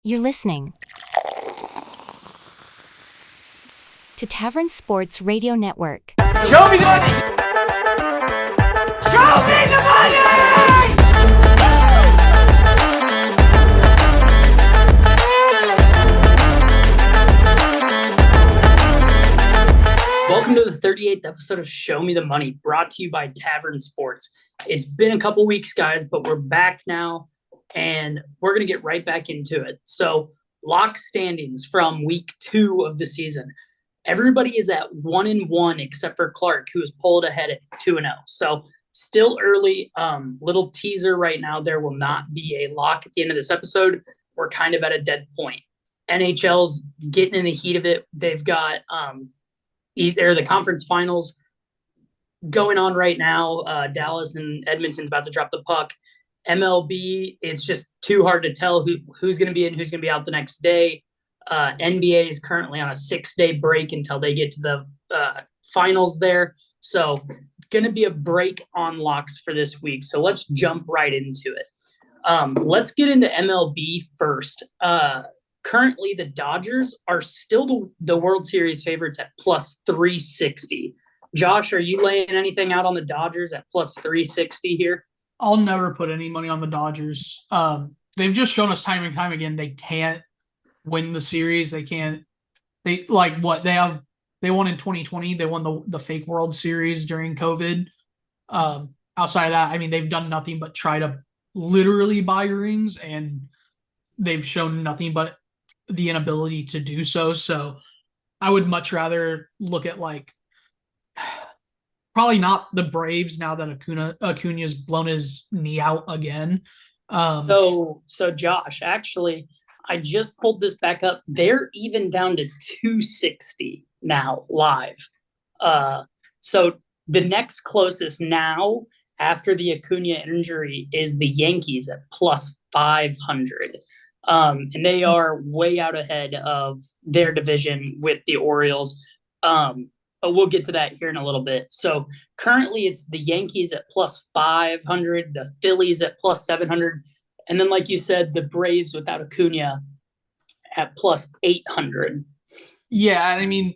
You're listening to Tavern Sports Radio Network. Show me the money! Show me the money! Welcome to the 38th episode of Show Me the Money, brought to you by Tavern Sports. It's been a couple weeks, guys, but we're back now, and we're going to get right back into it. So, lock standings from week 2 of the season. Everybody is at 1-1 except for Clark, who is pulled ahead at 2-0. So, still early. Little teaser right now. There will not be a lock at the end of this episode. We're kind of at a dead point. NHL's getting in the heat of it. They've got the conference finals going on right now. Dallas and Edmonton's about to drop the puck. MLB, it's just too hard to tell who's going to be in, who's going to be out the next day. NBA is currently on a 6-day break until they get to the finals there. So going to be a break on locks for this week. So let's jump right into it. Let's get into MLB first. Currently, the Dodgers are still the World Series favorites at plus 360. Josh, are you laying anything out on the Dodgers at plus 360 here? I'll never put any money on the Dodgers. They've just shown us time and time again they can't win the series. They can't. They won in 2020. They won the fake World Series during COVID. Outside of that, I mean, they've done nothing but try to literally buy rings, and they've shown nothing but the inability to do so. So I would much rather look at probably not the Braves now that Acuna's blown his knee out again. So Josh, actually, I just pulled this back up. They're even down to 260 now live. So the next closest now after the Acuna injury is the Yankees at plus 500. And they are way out ahead of their division with the Orioles. But we'll get to that here in a little bit. So currently it's the Yankees at plus 500, the Phillies at plus 700. And then, like you said, the Braves without Acuna at plus 800. Yeah, I mean,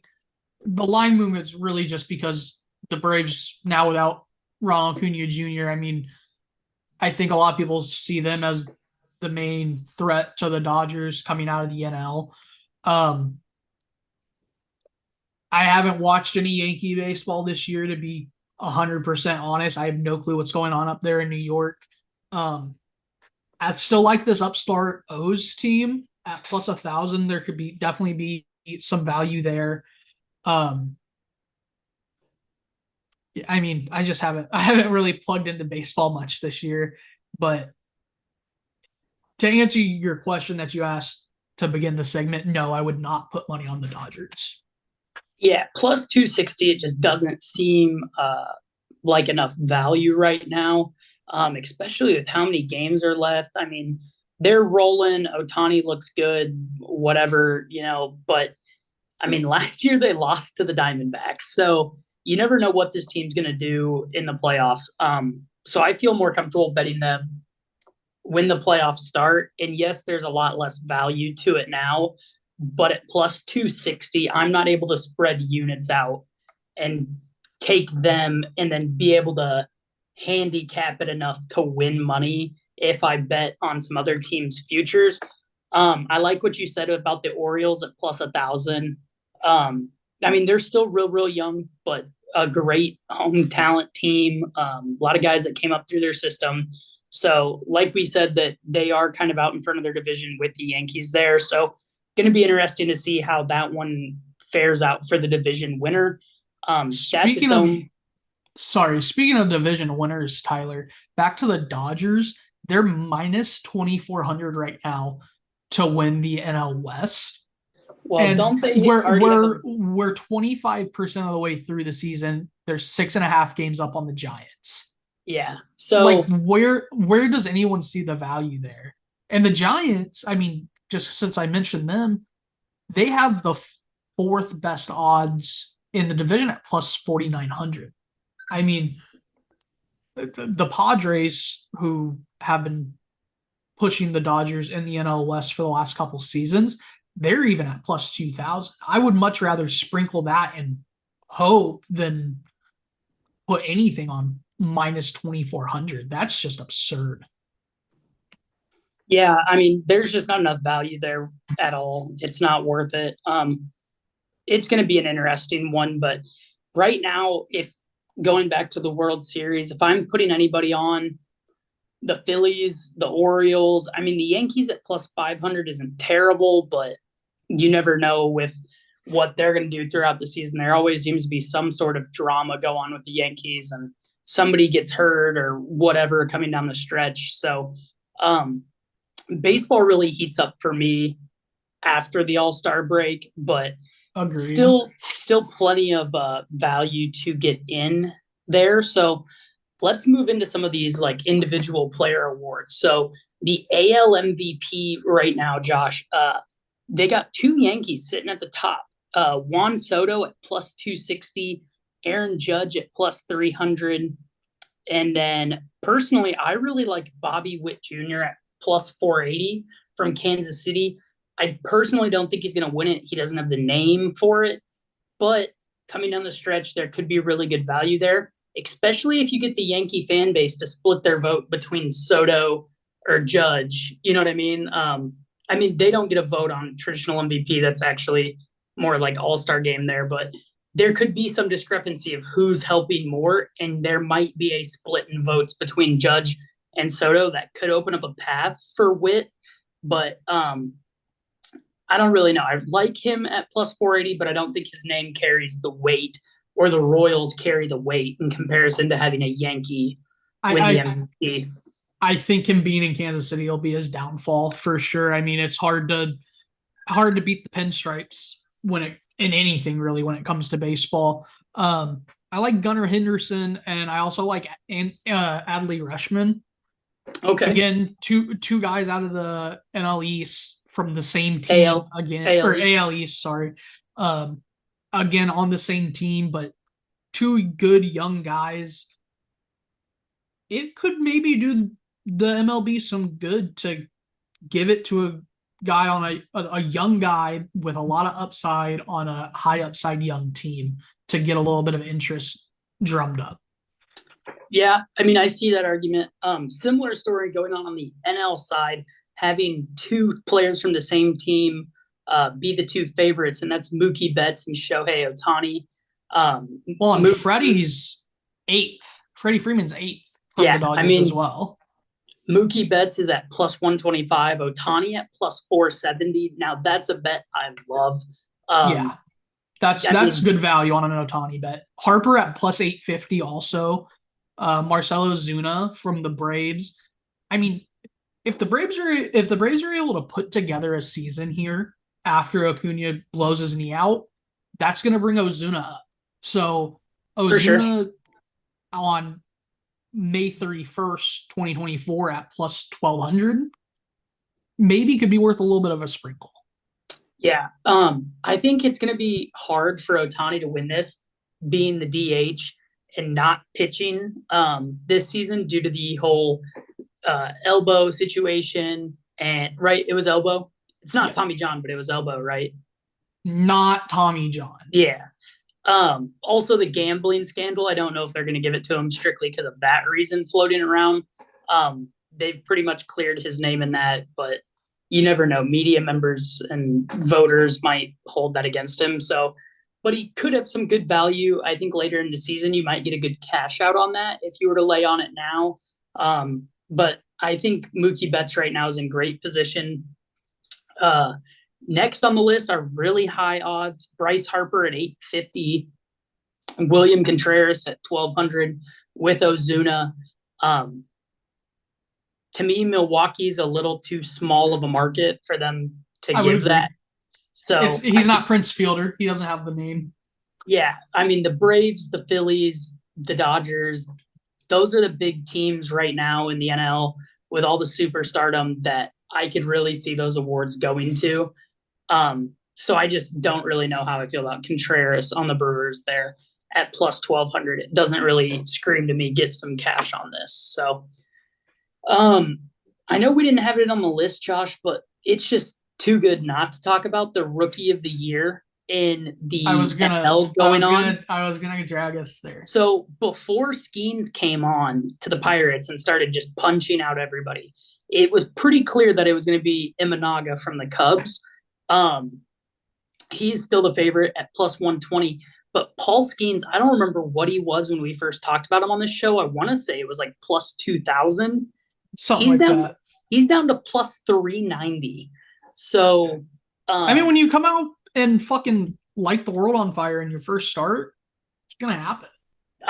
the line movement's really just because the Braves now without Ronald Acuna Jr., I mean, I think a lot of people see them as the main threat to the Dodgers coming out of the NL. I haven't watched any Yankee baseball this year, to be 100% honest. I have no clue what's going on up there in New York. I still like this upstart O's team at plus 1,000. There could definitely be some value there. I mean, I haven't really plugged into baseball much this year, but to answer your question that you asked to begin the segment, no, I would not put money on the Dodgers. Yeah, plus 260, it just doesn't seem like enough value right now, especially with how many games are left. I mean, they're rolling. Ohtani looks good, whatever, but I mean, last year they lost to the Diamondbacks. So you never know what this team's going to do in the playoffs. So I feel more comfortable betting them when the playoffs start. And yes, there's a lot less value to it now, but at plus 260, I'm not able to spread units out and take them and then be able to handicap it enough to win money if I bet on some other teams' futures. I like what you said about the Orioles at plus 1,000. I mean, they're still real young, but a great home talent team. A lot of guys that came up through their system. So like we said, that they are kind of out in front of their division with the Yankees there. So going to be interesting to see how that one fares out for the division winner. Speaking of division winners, Tyler, back to the Dodgers, they're minus 2,400 right now to win the NL West. Well, and don't they? We're 25% of the way through the season. There's 6.5 games up on the Giants. Yeah. So where does anyone see the value there? And the Giants, I mean, just since I mentioned them, they have the 4th best odds in the division at plus 4,900. I mean, the Padres, who have been pushing the Dodgers in the NL West for the last couple seasons. They're even at plus 2,000. I would much rather sprinkle that and hope than put anything on minus 2,400. That's just absurd. Yeah, I mean, there's just not enough value there at all. It's not worth it. It's going to be an interesting one, but right now, if going back to the World Series, if I'm putting anybody on the Phillies, the Orioles, I mean, the Yankees at plus 500 isn't terrible, but you never know with what they're going to do throughout the season. There always seems to be some sort of drama go on with the Yankees, and somebody gets hurt or whatever coming down the stretch. So, baseball really heats up for me after the All-Star break, but Agreed. still plenty of value to get in there. So let's move into some of these like individual player awards. So the AL MVP right now, Josh, they got two Yankees sitting at the top. Juan Soto at plus 260, Aaron Judge at plus 300. And then personally, I really like Bobby Witt Jr. at plus 480 from Kansas City. I personally don't think he's going to win it. He doesn't have the name for it. But coming down the stretch, there could be really good value there, especially if you get the Yankee fan base to split their vote between Soto or Judge. You know what I mean? They don't get a vote on traditional MVP. That's actually more like all-star game there. But there could be some discrepancy of who's helping more, and there might be a split in votes between Judge and Soto that could open up a path for Witt. But I don't really know. I like him at plus 480, but I don't think his name carries the weight, or the Royals carry the weight in comparison to having a Yankee win the MVP. I think him being in Kansas City will be his downfall for sure. I mean, it's hard to beat the pinstripes in anything really when it comes to baseball. I like Gunnar Henderson, and I also like Adley Rutschman. Okay. Again, two guys out of the NL East from the same team AL East, sorry. Again, on the same team, but two good young guys. It could maybe do the MLB some good to give it to a guy on a young guy with a lot of upside on a high upside young team to get a little bit of interest drummed up. Yeah, I mean, I see that argument. Similar story going on the NL side, having two players from the same team be the two favorites, and that's Mookie Betts and Shohei Ohtani. Freddie's eighth. Freddie Freeman's eighth from the Dodgers as well. Mookie Betts is at plus 125, Ohtani at plus 470. Now, that's a bet I love. That's good value on an Ohtani bet. Harper at plus 850 also. Marcelo Zuna from the Braves. I mean, if the Braves are able to put together a season here after Acuna blows his knee out, that's going to bring Ozuna up. So Ozuna on May 31st, 2024 at plus 1,200 maybe could be worth a little bit of a sprinkle. Yeah. I think it's going to be hard for Ohtani to win this, being the DH and not pitching this season due to the whole elbow situation. And right, it was elbow. It's not Tommy John, but it was elbow, right? Not Tommy John. Yeah. Also the gambling scandal. I don't know if they're going to give it to him strictly because of that reason floating around. They've pretty much cleared his name in that, but you never know. Media members and voters might hold that against him. So, but he could have some good value. I think later in the season, you might get a good cash out on that if you were to lay on it now. But I think Mookie Betts right now is in great position. Next on the list are really high odds. Bryce Harper at 850, William Contreras at 1,200 with Ozuna. To me, Milwaukee's a little too small of a market for them to give that. So he's not Prince Fielder. He doesn't have the name. Yeah. I mean, the Braves, the Phillies, the Dodgers, those are the big teams right now in the NL with all the superstardom that I could really see those awards going to. So I just don't really know how I feel about Contreras on the Brewers there at plus 1,200. It doesn't really scream to me, get some cash on this. So I know we didn't have it on the list, Josh, but it's just too good not to talk about the rookie of the year in I the was gonna, NL I going was on. gonna, I was gonna drag us there. So before Skeens came on to the Pirates and started just punching out everybody, it was pretty clear that it was going to be Imanaga from the Cubs. Um, he's still the favorite at plus 120. But Paul Skeens, I don't remember what he was when we first talked about him on this show. I want to say it was like plus 2,000. Something He's like down that. he's down to plus 390. So I mean, um when you come out and fucking light the world on fire in your first start, it's gonna happen.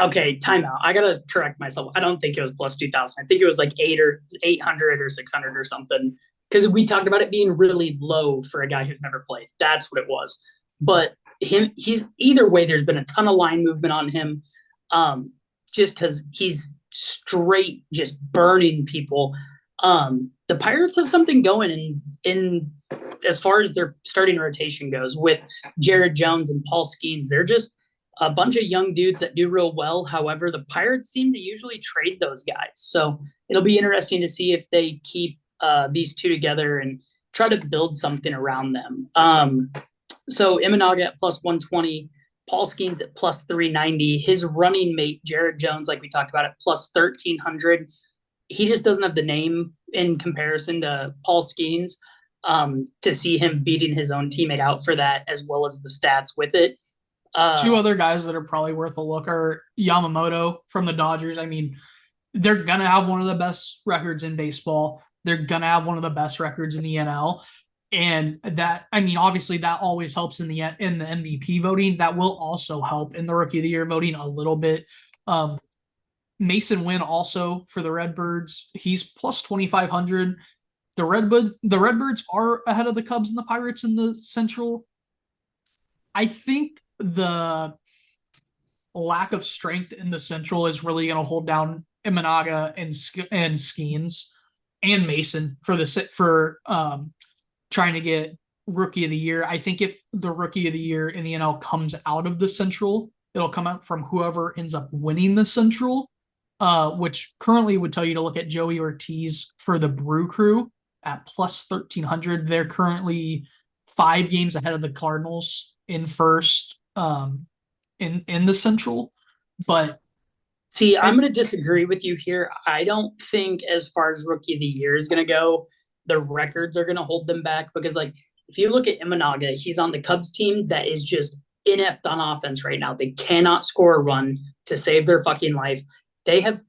okay, timeout. I gotta correct myself. I don't think it was plus 2,000. I think it was like 800 or 600 or something. Because we talked about it being really low for a guy who's never played. That's what it was. But he's either way. There's been a ton of line movement on him, just because he's straight just burning people. The Pirates have something going in as far as their starting rotation goes with Jared Jones and Paul Skeens. They're just a bunch of young dudes that do real well. However, the Pirates seem to usually trade those guys. So it'll be interesting to see if they keep these two together and try to build something around them. So Imanaga at plus 120, Paul Skeens at plus 390, his running mate, Jared Jones, like we talked about, at plus 1,300. He just doesn't have the name in comparison to Paul Skeens to see him beating his own teammate out for that, as well as the stats with it. Two other guys that are probably worth a look are Yamamoto from the Dodgers. I mean, they're gonna have one of the best records in baseball. They're gonna have one of the best records in the NL. And that, I mean, obviously that always helps in the MVP voting. That will also help in the Rookie of the Year voting a little bit. Mason Wynn also for the Redbirds. He's plus 2,500. The Redbirds are ahead of the Cubs and the Pirates in the Central. I think the lack of strength in the Central is really going to hold down Imanaga and Skeens and Mason for trying to get Rookie of the Year. I think if the Rookie of the Year in the NL comes out of the Central, it'll come out from whoever ends up winning the Central, which currently would tell you to look at Joey Ortiz for the Brew Crew at plus 1,300. They're currently 5 games ahead of the Cardinals in first in the Central. But see, I'm going to disagree with you here. I don't think, as far as Rookie of the Year is going to go, the records are going to hold them back because, like, if you look at Imanaga, he's on the Cubs team that is just inept on offense right now. They cannot score a run to save their fucking life. They have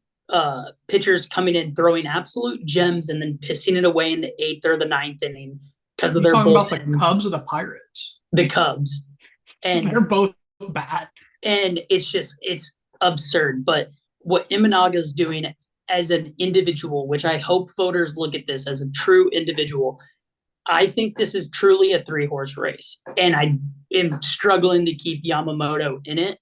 pitchers coming in throwing absolute gems and then pissing it away in the 8th or the 9th inning because of their talking bullpen. about the Cubs or the Pirates? The Cubs. And they're both bad. And it's absurd. But what Imanaga's doing as an individual, which I hope voters look at this as a true individual, I think this is truly a 3-horse race. And I am struggling to keep Yamamoto in it.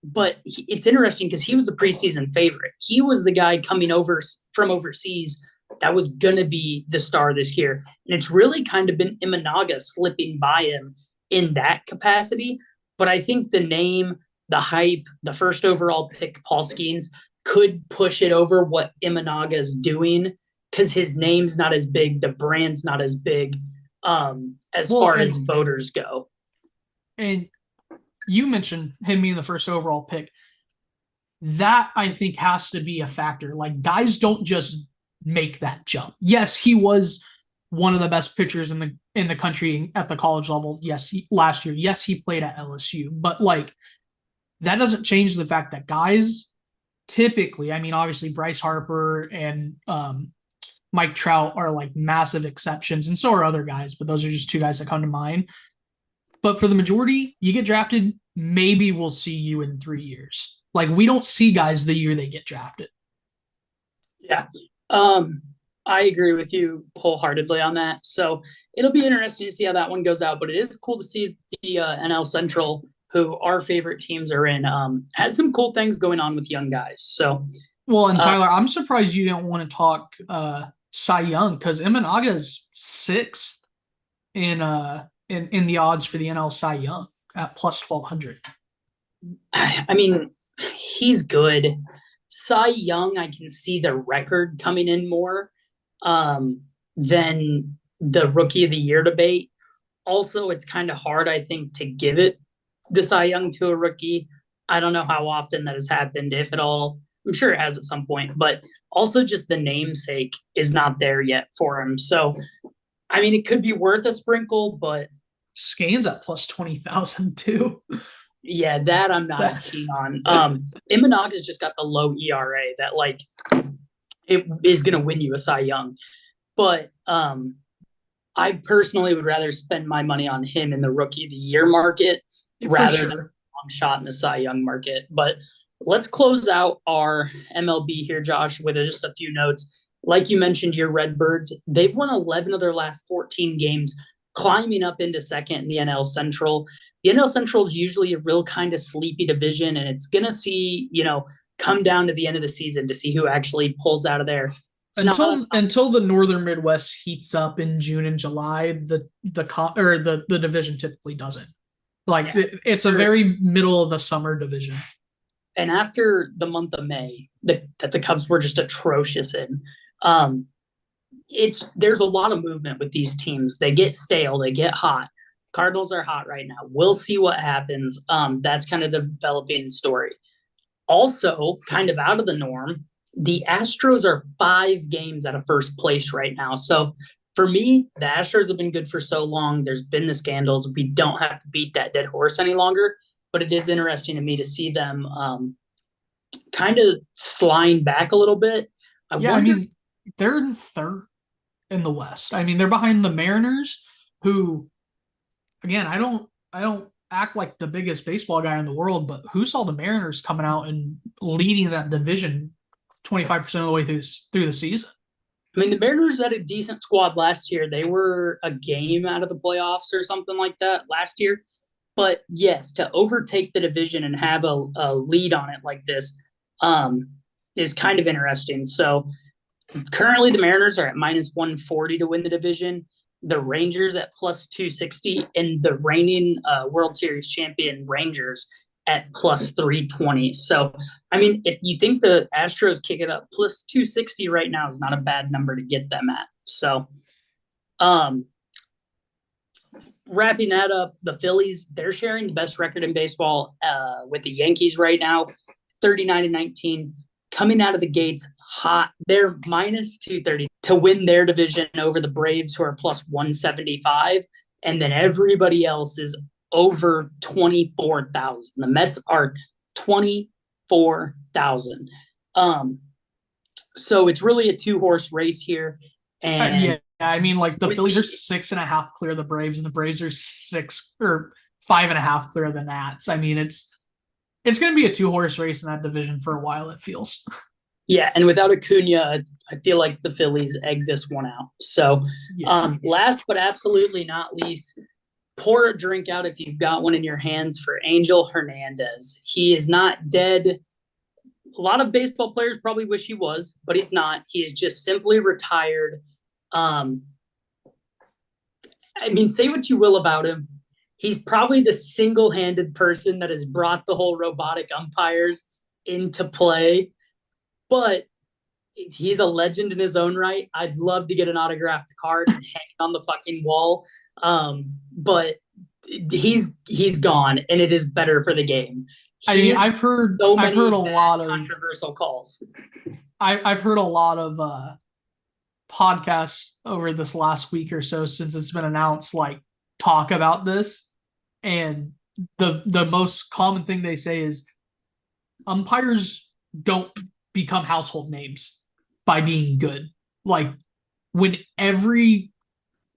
But it's interesting because he was the preseason favorite. He was the guy coming over from overseas that was going to be the star this year. And it's really kind of been Imanaga slipping by him in that capacity. But I think the name, the hype, the first overall pick, Paul Skeens, could push it over what Imanaga is doing because his name's not as big, the brand's not as big as far as voters go. And you mentioned him being the first overall pick. That, I think, has to be a factor. Like, guys don't just make that jump. Yes, he was one of the best pitchers in the country at the college level. Yes, last year. Yes, he played at LSU. But, like, that doesn't change the fact that guys typically, I mean, obviously Bryce Harper and Mike Trout are like massive exceptions, and so are other guys, but those are just 2 guys that come to mind. But for the majority, you get drafted, maybe we'll see you in 3 years. Like, we don't see guys the year they get drafted. Yeah. I agree with you wholeheartedly on that. So it'll be interesting to see how that one goes out. But it is cool to see the NL Central, who our favorite teams are in, has some cool things going on with young guys. So, well, and Tyler, I'm surprised you didn't want to talk Cy Young because Imanaga is 6th in the odds for the NL Cy Young at plus 1,200. I mean, he's good. Cy Young, I can see the record coming in more than the Rookie of the Year debate. Also, it's kind of hard, I think, to give it the Cy Young to a rookie. I don't know how often that has happened, if at all. I'm sure it has at some point, but also just the namesake is not there yet for him. So, I mean, it could be worth a sprinkle, but Skane's at plus 20,000 too. yeah, that I'm not as keen on. Imanaga has just got the low ERA that like it is going to win you a Cy Young, but I personally would rather spend my money on him in the Rookie of the Year market rather than a long shot in the Cy Young market. But let's close out our MLB here, Josh, with just a few notes. Like you mentioned, your Redbirds, they've won 11 of their last 14 games, climbing up into second in the NL Central. The NL Central is usually a real kind of sleepy division, and it's going to see, come down to the end of the season to see who actually pulls out of there. Until the northern Midwest heats up in June and July, the division typically doesn't. It's a very middle of the summer division. And after the month of May, that the Cubs were just atrocious in, there's a lot of movement with these teams. They get stale, they get hot. Cardinals are hot right now. We'll see what happens. That's kind of the developing story. Also, kind of out of the norm, the Astros are 5 games out of first place right now. So for me, the Astros have been good for so long. There's been the scandals. We don't have to beat that dead horse any longer. But it is interesting to me to see them kind of slide back a little bit. They're in third in the West. I mean, they're behind the Mariners, who, again, I don't act like the biggest baseball guy in the world, but who saw the Mariners coming out and leading that division 25% of the way through the season? I mean, the Mariners had a decent squad last year. They were a game out of the playoffs or something like that last year. But yes, to overtake the division and have a lead on it like this is kind of interesting. So currently the Mariners are at minus 140 to win the division. The Rangers at plus 260, and the reigning World Series champion Rangers at plus 320. So, I mean, if you think the Astros kick it up, plus 260 right now is not a bad number to get them at. So, wrapping that up, the Phillies, they're sharing the best record in baseball with the Yankees right now, 39-19, coming out of the gates hot. They're minus 230 to win their division over the Braves, who are plus 175, and then everybody else is over 24,000. The Mets are 24,000. So it's really a 2-horse race here. And I mean, like the Phillies are 6.5 clear of the Braves, and the Braves are 6 or 5.5 clear of the Nats. I mean, it's going to be a 2-horse race in that division for a while, it feels. Yeah, and without Acuna, I feel like the Phillies egg this one out. So, last but absolutely not least, pour a drink out if you've got one in your hands for Angel Hernandez. He is not dead. A lot of baseball players probably wish he was, but he's not. He is just simply retired. I mean, say what you will about him. He's probably the single-handed person that has brought the whole robotic umpires into play. But he's a legend in his own right. I'd love to get an autographed card and hang it on the fucking wall. But he's gone, and it is better for the game. I've heard a lot of controversial calls. I've heard a lot of podcasts over this last week or so since it's been announced, like, talk about this, and the most common thing they say is umpires don't become household names by being good. Like, when every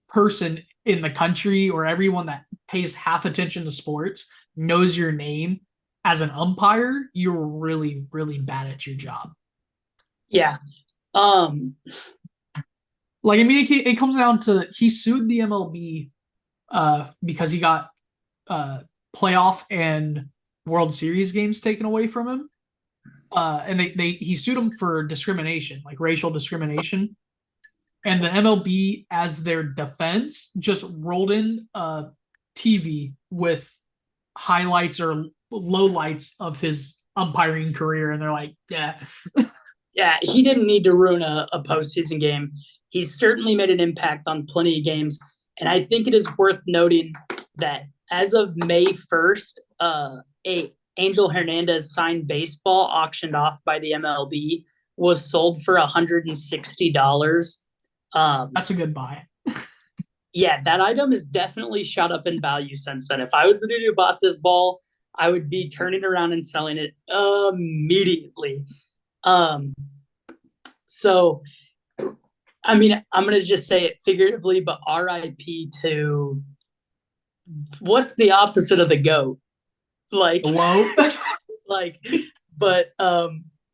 person in the country or everyone that pays half attention to sports knows your name as an umpire, you're really, really bad at your job. Yeah. Like, I mean, it comes down to, he sued the MLB because he got playoff and World Series games taken away from him. And he sued him for discrimination, like racial discrimination. And the MLB, as their defense, just rolled in TV with highlights or lowlights of his umpiring career, and they're like, yeah. Yeah, he didn't need to ruin a postseason game. He's certainly made an impact on plenty of games. And I think it is worth noting that as of May 1st, a Angel Hernandez signed baseball auctioned off by the MLB was sold for $160. That's a good buy. Yeah, that item has definitely shot up in value since then. If I was the dude who bought this ball, I would be turning around and selling it immediately. So, I mean, I'm going to just say it figuratively, but RIP to what's the opposite of the GOAT? Like, Whoa. like, but,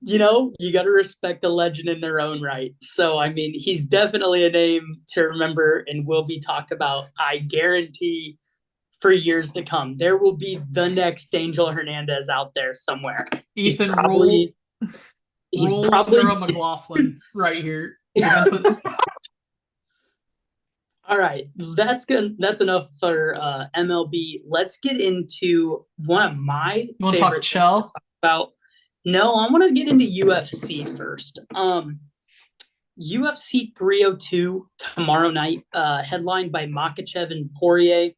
you got to respect a legend in their own right. So, I mean, he's definitely a name to remember and will be talked about, I guarantee, for years to come. There will be the next Angel Hernandez out there somewhere. Ethan Rule Sarah McLaughlin right here. All right, that's good. That's enough for MLB. Let's get into one of my you want to talk Chell? No, I want to get into UFC first. UFC 302 tomorrow night, headlined by Makhachev and Poirier.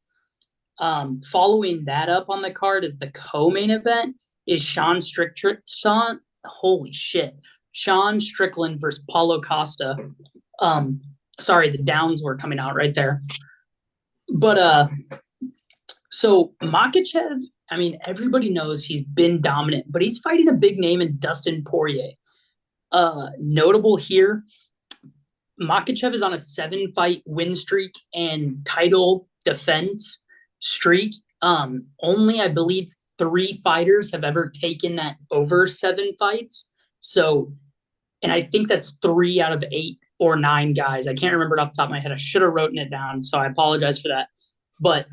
Following that up on the card is the co-main event is Sean Strickland versus Paulo Costa. Sorry, the downs were coming out right there. But so Makhachev, I mean, everybody knows he's been dominant, but he's fighting a big name in Dustin Poirier. Notable here, Makhachev is on a 7-fight win streak and title defense streak. Only, I believe, 3 fighters have ever taken that over 7 fights. So, and I think that's 3 out of 8 or 9 guys. I can't remember it off the top of my head. I should have written it down, so I apologize for that. But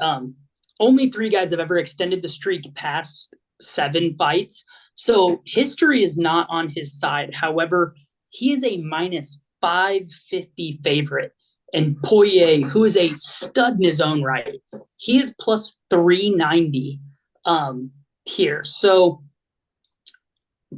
only 3 guys have ever extended the streak past 7 fights. So history is not on his side. However, he is a minus 550 favorite. And Poirier, who is a stud in his own right, he is plus 390 here. So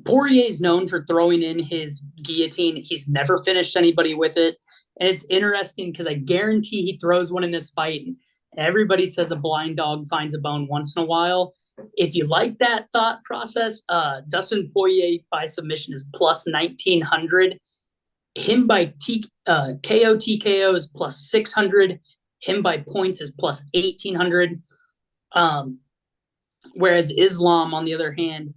Poirier is known for throwing in his guillotine. He's never finished anybody with it. And it's interesting because I guarantee he throws one in this fight. And everybody says a blind dog finds a bone once in a while. If you like that thought process, Dustin Poirier by submission is plus 1,900. Him by KO TKO is plus 600. Him by points is plus 1,800. Whereas Islam, on the other hand,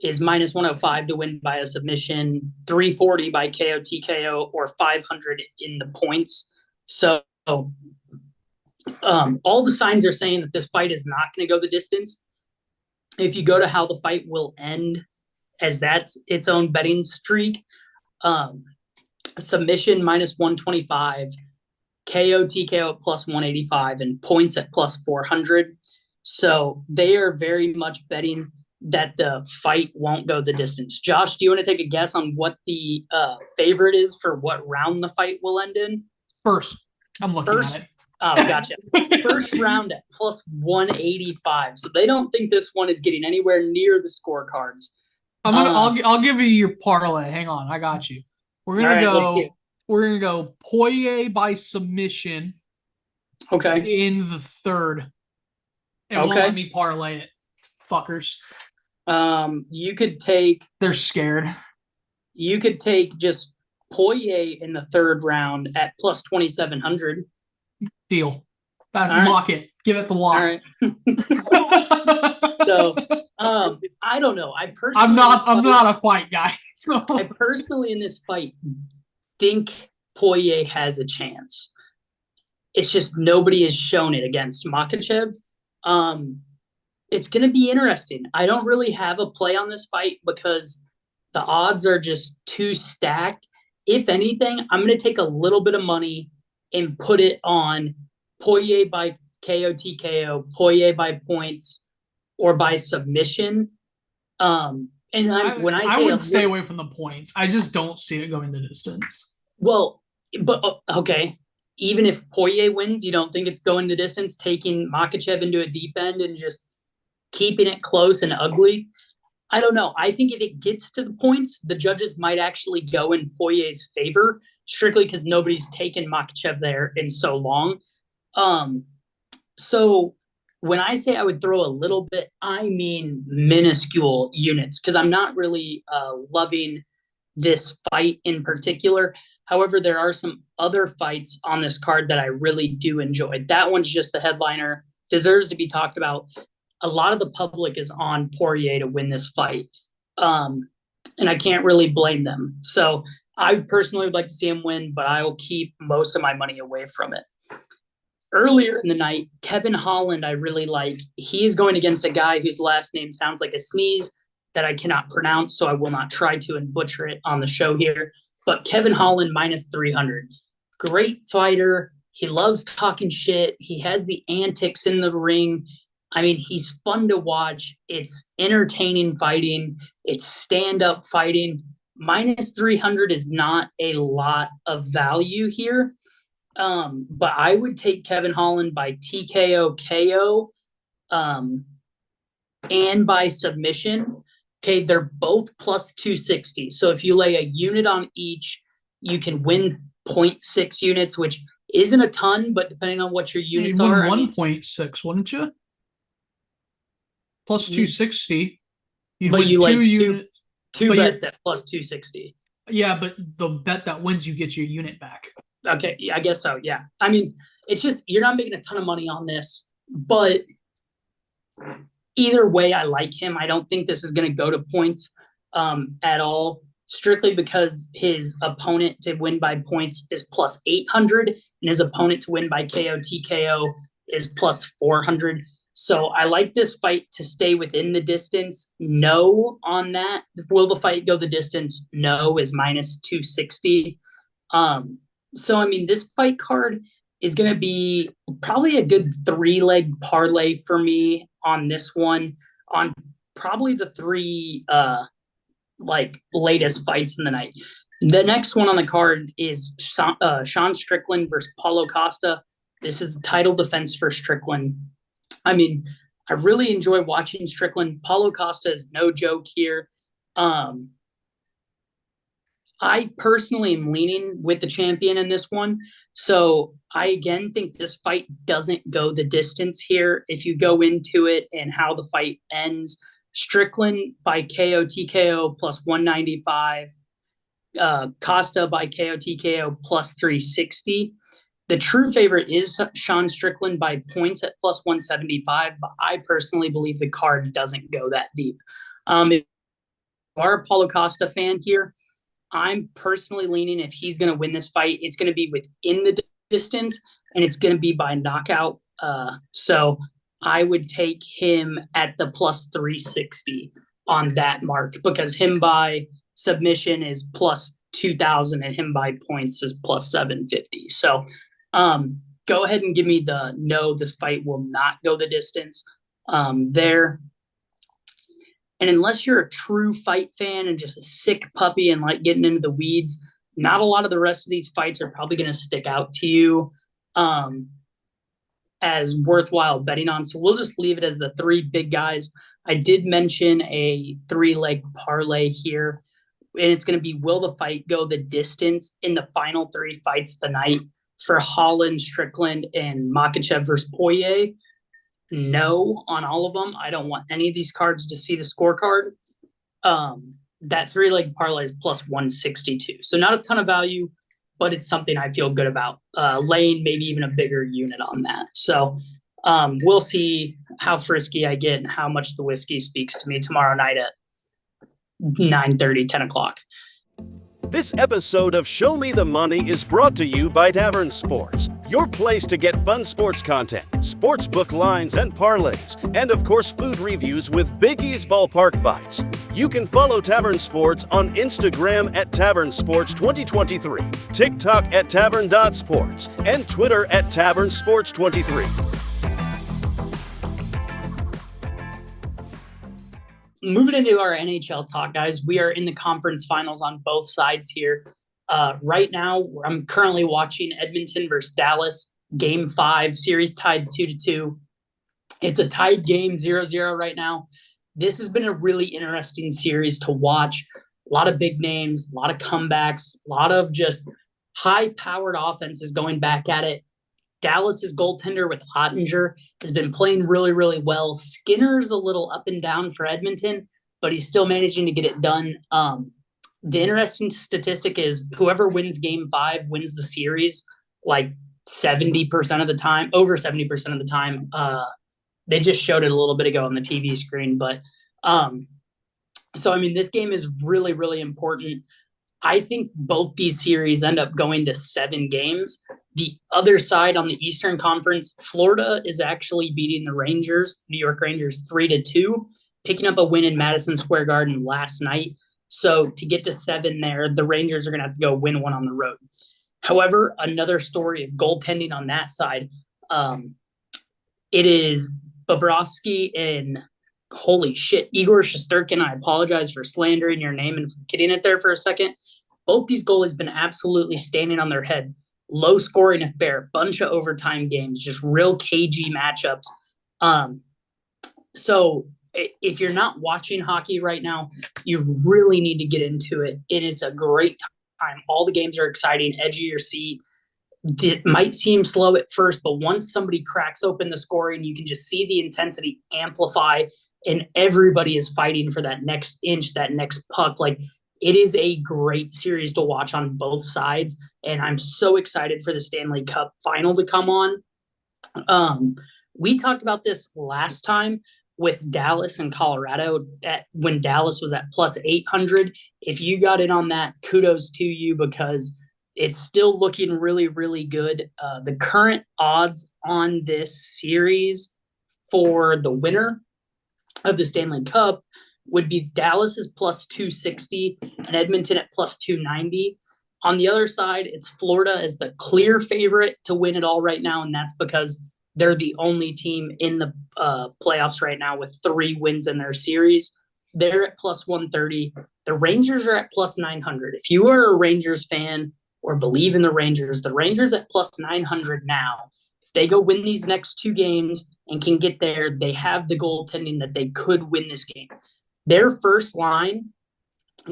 is minus 105 to win by a submission, 340 by KO TKO, or 500 in the points. So all the signs are saying that this fight is not going to go the distance. If you go to how the fight will end, as that's its own betting streak, submission minus 125, KO TKO at plus 185, and points at plus 400. So they are very much betting that the fight won't go the distance. Josh, do you want to take a guess on what the favorite is for what round the fight will end in? First. I'm looking at it. Oh, gotcha. First round at plus 185. So they don't think this one is getting anywhere near the scorecards. I'll give you your parlay. Hang on, I got you. We're gonna go Poirier by submission. Okay. In the third. It won't let me parlay it. Fuckers. You could take. They're scared. You could take just Poirier in the third round at plus 2,700. Deal. Lock it. Give it the lock. All right. So, I don't know. I'm not a fight guy. I personally, in this fight, think Poirier has a chance. It's just nobody has shown it against Makhachev. It's going to be interesting. I don't really have a play on this fight because the odds are just too stacked. If anything, I'm going to take a little bit of money and put it on Poirier by KO TKO, Poirier by points, or by submission. I would stay away from the points. I just don't see it going the distance. Well, but okay. Even if Poirier wins, you don't think it's going the distance, taking Makhachev into a deep end and just keeping it close and ugly? I don't know. I think if it gets to the points, the judges might actually go in Poirier's favor, strictly because nobody's taken Makhachev there in so long. So when I say I would throw a little bit, I mean minuscule units because I'm not really loving this fight in particular. However, there are some other fights on this card that I really do enjoy. That one's just the headliner, deserves to be talked about. A lot of the public is on Poirier to win this fight. And I can't really blame them. So I personally would like to see him win, but I will keep most of my money away from it. Earlier in the night, Kevin Holland, I really like. He is going against a guy whose last name sounds like a sneeze that I cannot pronounce, so I will not try to and butcher it on the show here. But Kevin Holland minus 300. Great fighter. He loves talking shit. He has the antics in the ring. I mean, he's fun to watch. It's entertaining fighting. It's stand-up fighting. Minus 300 is not a lot of value here. But I would take Kevin Holland by TKO KO and by submission. Okay, they're both plus 260. So if you lay a unit on each, you can win 0.6 units, which isn't a ton, but depending on what your units you are. 1.6, wouldn't you? Plus 260. You'd but you like two but bets at plus 260. Yeah, but the bet that wins, you get your unit back. Okay, yeah, I guess so, yeah. I mean, it's just, you're not making a ton of money on this, but either way, I like him. I don't think this is going to go to points at all, strictly because his opponent to win by points is plus 800, and his opponent to win by KO TKO is plus 400. So I like this fight to stay within the distance. No on that. Will the fight go the distance? No is minus 260. So, I mean, this fight card is going to be probably a good 3-leg parlay for me on this one, on probably the three latest fights in the night. The next one on the card is Sean Strickland versus Paulo Costa. This is the title defense for Strickland. I mean, I really enjoy watching Strickland. Paulo Costa is no joke here. I personally am leaning with the champion in this one. So I, again, think this fight doesn't go the distance here. If you go into it and how the fight ends, Strickland by KO TKO plus 195, Costa by KO TKO plus 360. The true favorite is Sean Strickland by points at plus 175, but I personally believe the card doesn't go that deep. If you are a Paulo Costa fan here, I'm personally leaning, if he's going to win this fight, it's going to be within the distance, and it's going to be by knockout. So I would take him at the plus 360 on that mark, because him by submission is plus 2,000 and him by points is plus 750. So go ahead and give me the no, this fight will not go the distance there. And unless you're a true fight fan and just a sick puppy and like getting into the weeds, not a lot of the rest of these fights are probably going to stick out to you as worthwhile betting on. So we'll just leave it as the three big guys. I did mention a 3-leg parlay here, and it's going to be, will the fight go the distance in the final 3 fights of the night for Holland, Strickland, and Makhachev versus Poirier? No on all of them. I don't want any of these cards to see the scorecard. That 3-leg parlay is plus 162. So not a ton of value, but it's something I feel good about. Laying maybe even a bigger unit on that. So we'll see how frisky I get and how much the whiskey speaks to me tomorrow night at 9:30, 10 o'clock. This episode of Show Me the Money is brought to you by Tavern Sports, your place to get fun sports content, sportsbook lines and parlays, and of course food reviews with Big E's Ballpark Bites. You can follow Tavern Sports on Instagram at Tavern Sports 2023, TikTok at Tavern.Sports, and Twitter at Tavern Sports 23. Moving into our NHL talk, guys, we are in the conference finals on both sides here. Right now, I'm currently watching Edmonton versus Dallas, Game 5, series tied 2-2. It's a tied game, 0-0 right now. this has been a really interesting series to watch. A lot of big names, a lot of comebacks, a lot of just high-powered offenses going back at it. Dallas's goaltender with Ottinger has been playing really, really well. Skinner's a little up and down for Edmonton, but he's still managing to get it done. The interesting statistic is whoever wins game 5 wins the series like 70% of the time, over 70% of the time. They just showed it a little bit ago on the TV screen. But so, I mean, this game is really, really important. I think both these series end up going to 7 games. The other side on the Eastern Conference, Florida is actually beating the Rangers, New York Rangers 3-2, picking up a win in Madison Square Garden last night. So to get to 7 there, the Rangers are going to have to go win one on the road. However, another story of goaltending on that side, it is Bobrovsky and holy shit, Igor Shesterkin. I apologize for slandering your name and getting it there for a second. Both these goalies been absolutely standing on their head. Low scoring affair, bunch of overtime games, just real cagey matchups. So if you're not watching hockey right now, you really need to get into it. And it's a great time. All the games are exciting, edge of your seat. It might seem slow at first, but once somebody cracks open the scoring, you can just see the intensity amplify, and everybody is fighting for that next inch, that next puck. Like, it is a great series to watch on both sides, and I'm so excited for the Stanley Cup final to come on. We talked about this last time with Dallas and Colorado when Dallas was at plus 800. If you got in on that, kudos to you, because it's still looking really, really good. The current odds on this series for the winner of the Stanley Cup would be Dallas is plus 260 and Edmonton at plus 290. On the other side, it's Florida as the clear favorite to win it all right now, and that's because they're the only team in the playoffs right now with 3 wins in their series. They're at plus 130. The Rangers are at plus 900. If you are a Rangers fan or believe in the Rangers at plus 900 now. If they go win these next 2 games and can get there, they have the goaltending that they could win this game. Their first line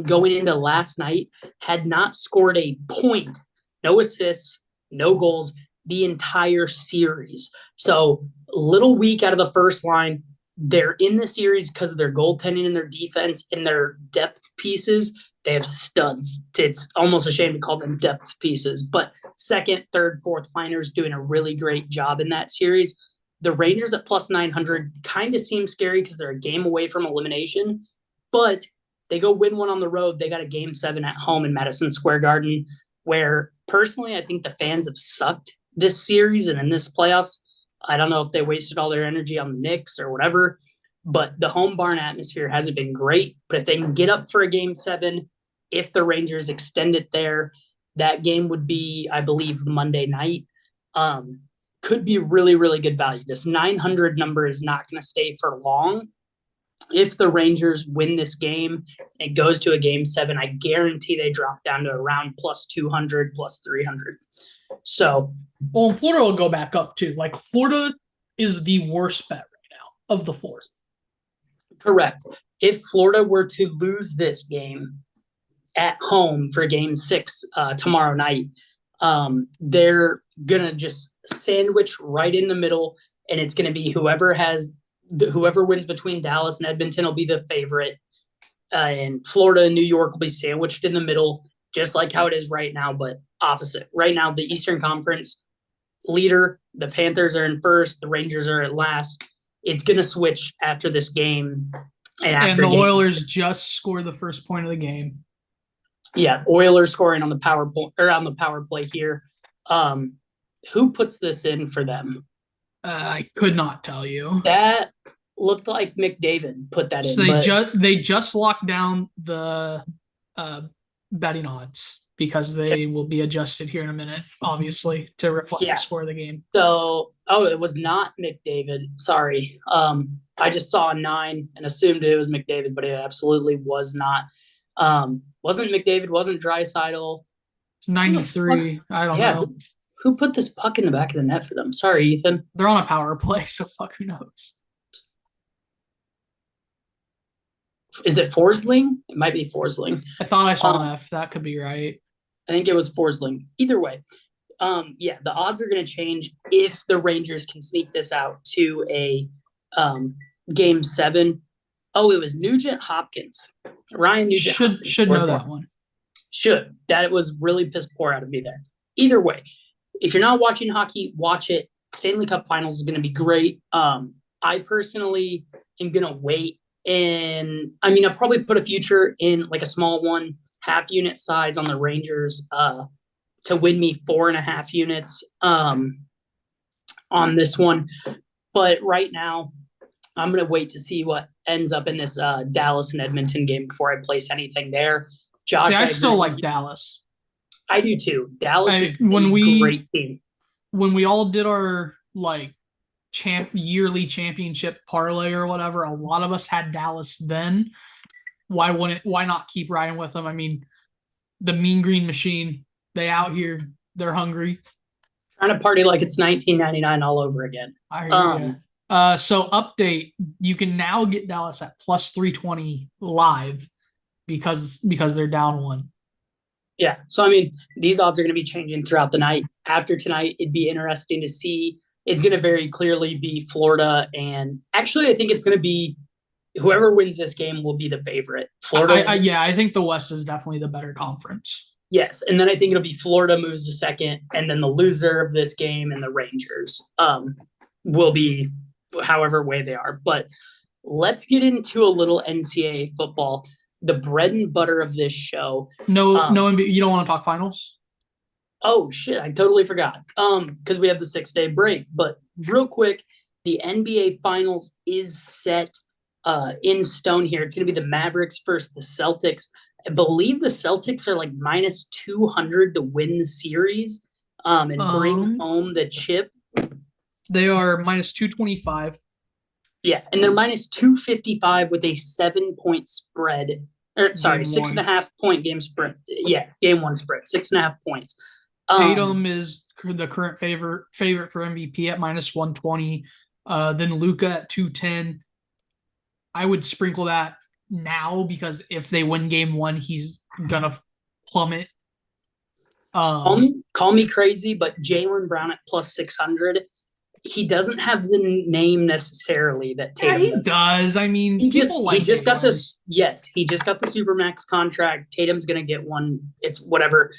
going into last night had not scored a point, no assists, no goals, the entire series. So a little weak out of the first line. They're in the series because of their goaltending and their defense and their depth pieces. They have studs. It's almost a shame to call them depth pieces, but second, third, fourth liners doing a really great job in that series. The Rangers at plus 900 kind of seem scary because they're a game away from elimination, but they go win one on the road. They got a game 7 at home in Madison Square Garden, where personally I think the fans have sucked this series and in this playoffs. I don't know if they wasted all their energy on the Knicks or whatever, but the home barn atmosphere hasn't been great. But if they can get up for a game 7, if the Rangers extend it there, that game would be, I believe, Monday night. Could be really, really good value. This 900 number is not going to stay for long. If the Rangers win this game, it goes to a game 7, I guarantee they drop down to around plus 200, plus 300. So, well, Florida will go back up too. Like, Florida is the worst bet right now of the 4. Correct. If Florida were to lose this game at home for game 6 tomorrow night, they're going to just sandwich right in the middle, and it's going to be whoever wins between Dallas and Edmonton will be the favorite, and Florida and New York will be sandwiched in the middle, just like how it is right now, but opposite. Right now, the Eastern Conference leader, the Panthers are in first, the Rangers are at last. It's going to switch after this game. And the Oilers just scored the first point of the game. Yeah, Oilers scoring on the power play here. Who puts this in for them? I could not tell you. That looked like McDavid put that in. So they just locked down the betting odds because they will be adjusted here in a minute, obviously, to reflect the score of the game. So, it was not McDavid. Sorry. I just saw a 9 and assumed it was McDavid, but it absolutely was not. Wasn't McDavid, wasn't Draisaitl. 93. I don't know. Who put this puck in the back of the net for them? Sorry, Ethan. They're on a power play, so fuck, who knows? Is it Forsling? It might be Forsling. I thought I saw an F. That could be right. I think it was Forsling. Either way, yeah, the odds are going to change if the Rangers can sneak this out to a game 7. Oh, it was Nugent Hopkins. Ryan Nugent should know that one. Should. That was really piss poor out of me there. Either way, if you're not watching hockey, watch it. Stanley Cup Finals is going to be great. I personally am going to wait. And I mean, I'll probably put a future in like a small one, half unit size on the Rangers to win me 4.5 units on this one. But right now, I'm going to wait to see what ends up in this Dallas and Edmonton game before I place anything there. Josh, See, I still like Dallas. I do too. Dallas is a great team. When we all did our like yearly championship parlay or whatever, a lot of us had Dallas then. Why not keep riding with them? I mean, the Mean Green Machine, they out here, they're hungry. Trying to party like it's 1999 all over again. I hear you. So update, you can now get Dallas at plus 320 live because they're down 1. Yeah. So, I mean, these odds are going to be changing throughout the night. After tonight, it'd be interesting to see. It's going to very clearly be Florida. And actually, I think it's going to be whoever wins this game will be the favorite. Florida. I think the West is definitely the better conference. Yes. And then I think it'll be Florida moves to second. And then the loser of this game and the Rangers will be however way they are. But let's get into a little NCAA football. The bread and butter of this show. No, you don't want to talk finals? Oh, shit. I totally forgot. Because we have the 6-day break. But real quick, the NBA Finals is set in stone here. It's going to be the Mavericks versus the Celtics. I believe the Celtics are like minus 200 to win the series and bring home the chip. They are minus 225. Yeah, and they're minus 255 with a 7-point spread. Or sorry, 6.5 point game spread. Yeah, game 1 spread, 6.5 points. Tatum is the current favorite for MVP at minus 120. Then Luka at 210. I would sprinkle that now because if they win game 1, he's gonna plummet. Call me crazy, but Jaylen Brown at plus 600. He doesn't have the name necessarily that Tatum he does. I mean, he just got this. Yes, he just got the Supermax contract. Tatum's gonna get one. It's whatever.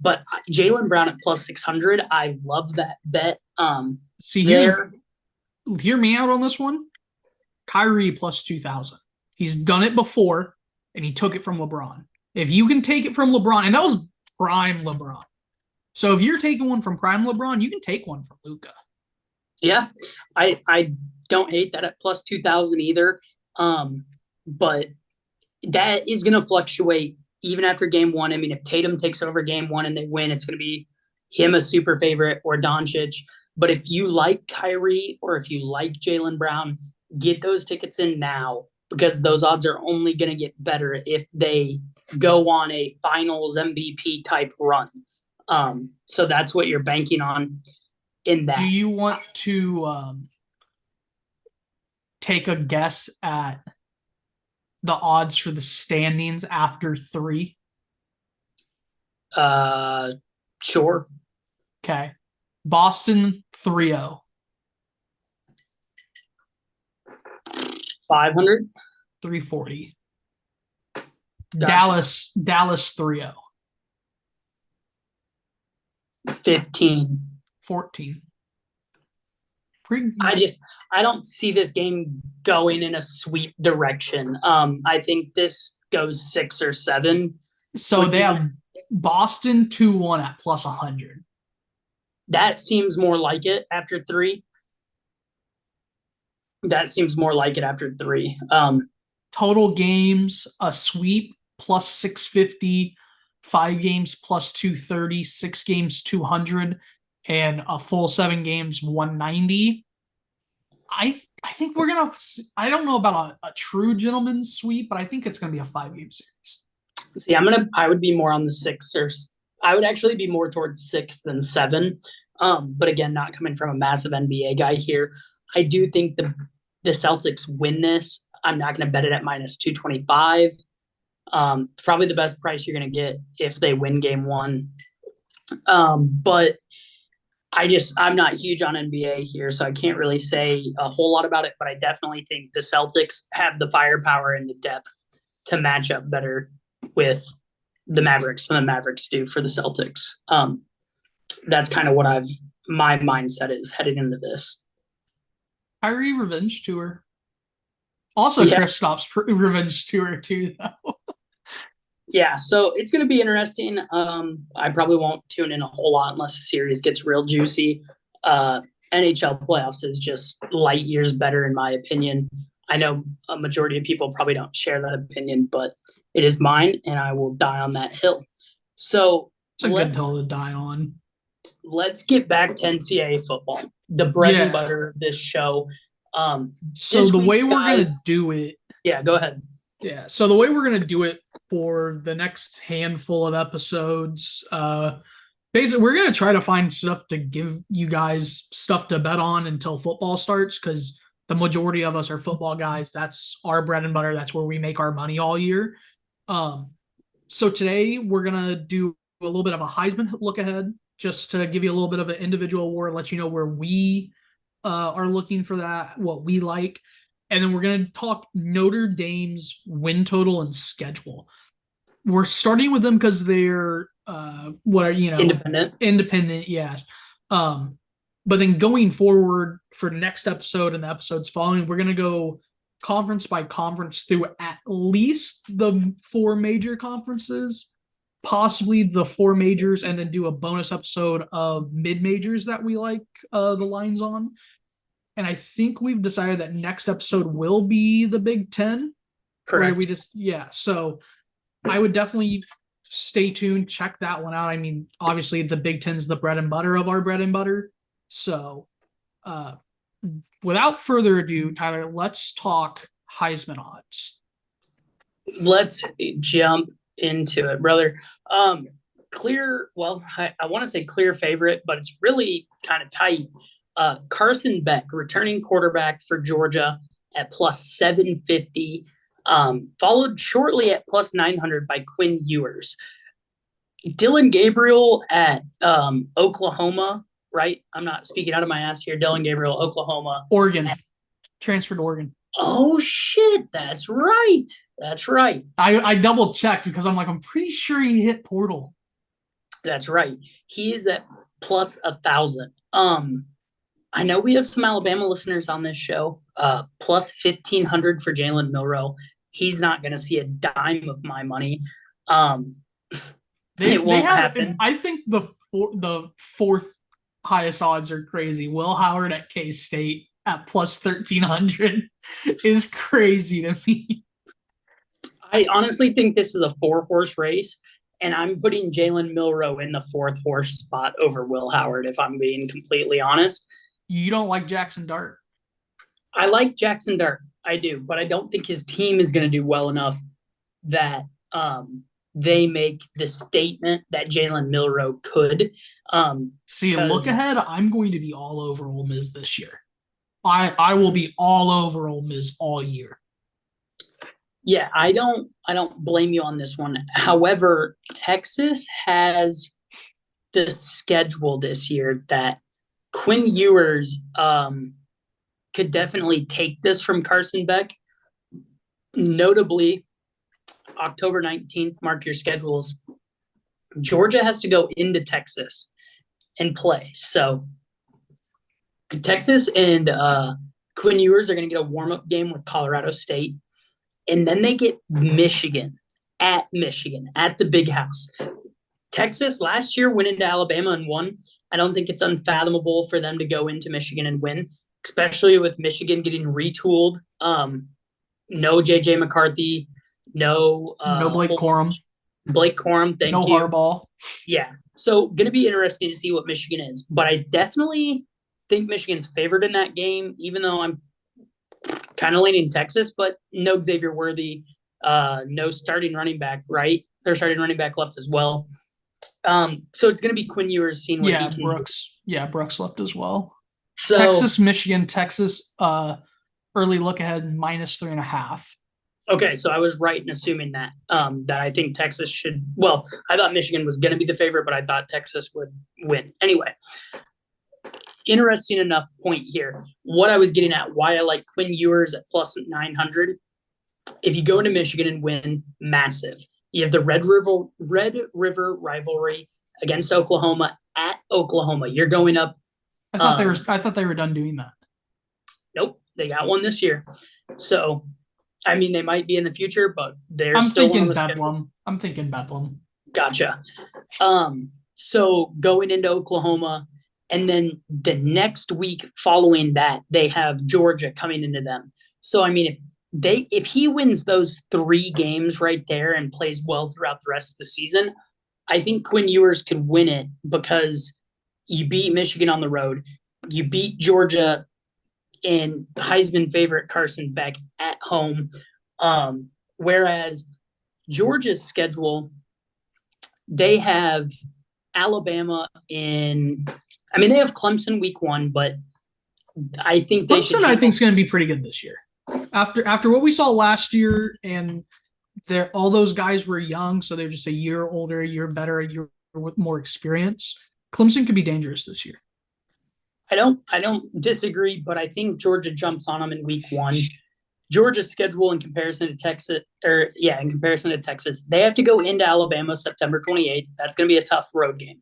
But Jaylen Brown at plus 600, I love that bet. Hear me out on this one. Kyrie plus 2,000. He's done it before, and he took it from LeBron. If you can take it from LeBron, and that was prime LeBron. So if you're taking one from prime LeBron, you can take one from Luka. Yeah, I don't hate that at plus 2,000 either. But that is going to fluctuate even after game 1. I mean, if Tatum takes over game 1 and they win, it's going to be him a super favorite or Doncic. But if you like Kyrie or if you like Jaylen Brown, get those tickets in now because those odds are only going to get better if they go on a finals MVP type run. So that's what you're banking on in that. Do you want to take a guess at the odds for the standings after 3? Sure. Okay. Boston 3-0. 500? 340. Gotcha. Dallas 3-0. 15. 14. I don't see this game going in a sweep direction. I think this goes 6 or 7. So they have Boston 2-1 at plus 100. That seems more like it after 3. Total games, a sweep plus 650, 5 games plus 230, 6 games 200, and a full 7 games 190. I think we're gonna. I don't know about a true gentleman's sweep, but I think it's gonna be a 5-game series. See, I would be more on the 6 or I would actually be more towards 6 than 7. But again, not coming from a massive NBA guy here. I do think the Celtics win this. I'm not going to bet it at minus 225. Probably the best price you're going to get if they win game one. But I'm not huge on NBA here, so I can't really say a whole lot about it, but I definitely think the Celtics have the firepower and the depth to match up better with the Mavericks than the Mavericks do for the Celtics. That's kind of what my mindset is heading into this. Kyrie revenge tour. Also, Yeah. Kristaps revenge tour too, though. Yeah, so it's going to be interesting. I probably won't tune in a whole lot unless the series gets real juicy. NHL playoffs is just light years better, in my opinion. I know a majority of people probably don't share that opinion, but it is mine, and I will die on that hill. So It's a good hill to die on. let's get back to NCAA football, the bread and butter of this show. So the way we're going to do it. Yeah, go ahead. Yeah. So the way we're going to do it for the next handful of episodes, basically we're going to try to find stuff to give you guys stuff to bet on until football starts, because the majority of us are football guys. That's our bread and butter. That's where we make our money all year. So today we're going to do a little bit of a Heisman look ahead, just to give you a little bit of an individual award, let you know where we are looking for that, what we like. And then we're going to talk Notre Dame's win total and schedule. We're starting with them because they're independent, yeah. But then going forward for next episode and the episodes following, we're going to go conference by conference through at least the 4 major conferences, possibly the 4 majors, and then do a bonus episode of mid majors that we like the lines on. And I think we've decided that next episode will be the Big Ten. Correct. So I would definitely stay tuned, check that one out. I mean, obviously the Big Ten's the bread and butter of our bread and butter. So without further ado, Tyler, let's talk Heisman odds. Let's jump into it, brother. I want to say clear favorite, but it's really kind of tight. Carson Beck, returning quarterback for Georgia, at plus 750, followed shortly at plus 900 by Quinn Ewers. Dylan Gabriel at Oklahoma, right? I'm not speaking out of my ass here. Dylan Gabriel, Oklahoma. Oregon. Transferred to Oregon. Oh, shit. That's right. I double checked because I'm pretty sure he hit portal. That's right. He is at plus 1,000. I know we have some Alabama listeners on this show. Plus 1,500 for Jalen Milroe. He's not going to see a dime of my money. It won't happen. I think the fourth highest odds are crazy. Will Howard at K-State at plus 1,300 is crazy to me. I honestly think this is a 4-horse race, and I'm putting Jalen Milroe in the 4th horse spot over Will Howard, if I'm being completely honest. You don't like Jackson Dart? I like Jackson Dart. I do, but I don't think his team is going to do well enough that they make the statement that Jalen Milroe could. Look ahead. I'm going to be all over Ole Miss this year. I will be all over Ole Miss all year. Yeah, I don't blame you on this one. However, Texas has the schedule this year that Quinn Ewers could definitely take this from Carson Beck. Notably, October 19th, mark your schedules. Georgia has to go into Texas and play. So Texas and Quinn Ewers are going to get a warm-up game with Colorado State. And then they get Michigan at the Big House. Texas last year went into Alabama and won. I don't think it's unfathomable for them to go into Michigan and win, especially with Michigan getting retooled. No J.J. McCarthy, no Blake Corum. Blake Corum, thank you. No Harbaugh. Yeah. So going to be interesting to see what Michigan is. But I definitely think Michigan's favored in that game, even though I'm kind of leaning Texas, but no Xavier Worthy, no starting running back, right? They're starting running back left as well. So it's going to be Quinn Ewers seeing what he can Brooks. Yeah, Brooks left as well. So, Texas, Michigan, Texas. early look ahead -3.5. Okay, so I was right in assuming that that I think Texas should. Well, I thought Michigan was going to be the favorite, but I thought Texas would win. Anyway, interesting enough point here. What I was getting at, why I like Quinn Ewers at +900. If you go into Michigan and win, massive. You have the Red River rivalry against Oklahoma at Oklahoma. You're going up. I thought they were done doing that. Nope, they got one this year. So. I mean, they might be in the future, but they're I'm still thinking on the Bedlam. schedule. I'm thinking Bedlam. Gotcha. So going into Oklahoma, and then the next week following that, they have Georgia coming into them. So I mean, if he wins those 3 games right there and plays well throughout the rest of the season, I think Quinn Ewers could win it because you beat Michigan on the road, you beat Georgia and Heisman favorite Carson Beck at home. Whereas Georgia's schedule, they have Alabama they have Clemson week 1, but I think Clemson, I think, is going to be pretty good this year. After what we saw last year, and all those guys were young, so they're just a year older, a year better, a year with more experience. Clemson could be dangerous this year. I don't disagree, but I think Georgia jumps on them in week 1. Georgia's schedule in comparison to Texas, they have to go into Alabama September 28th. That's going to be a tough road game.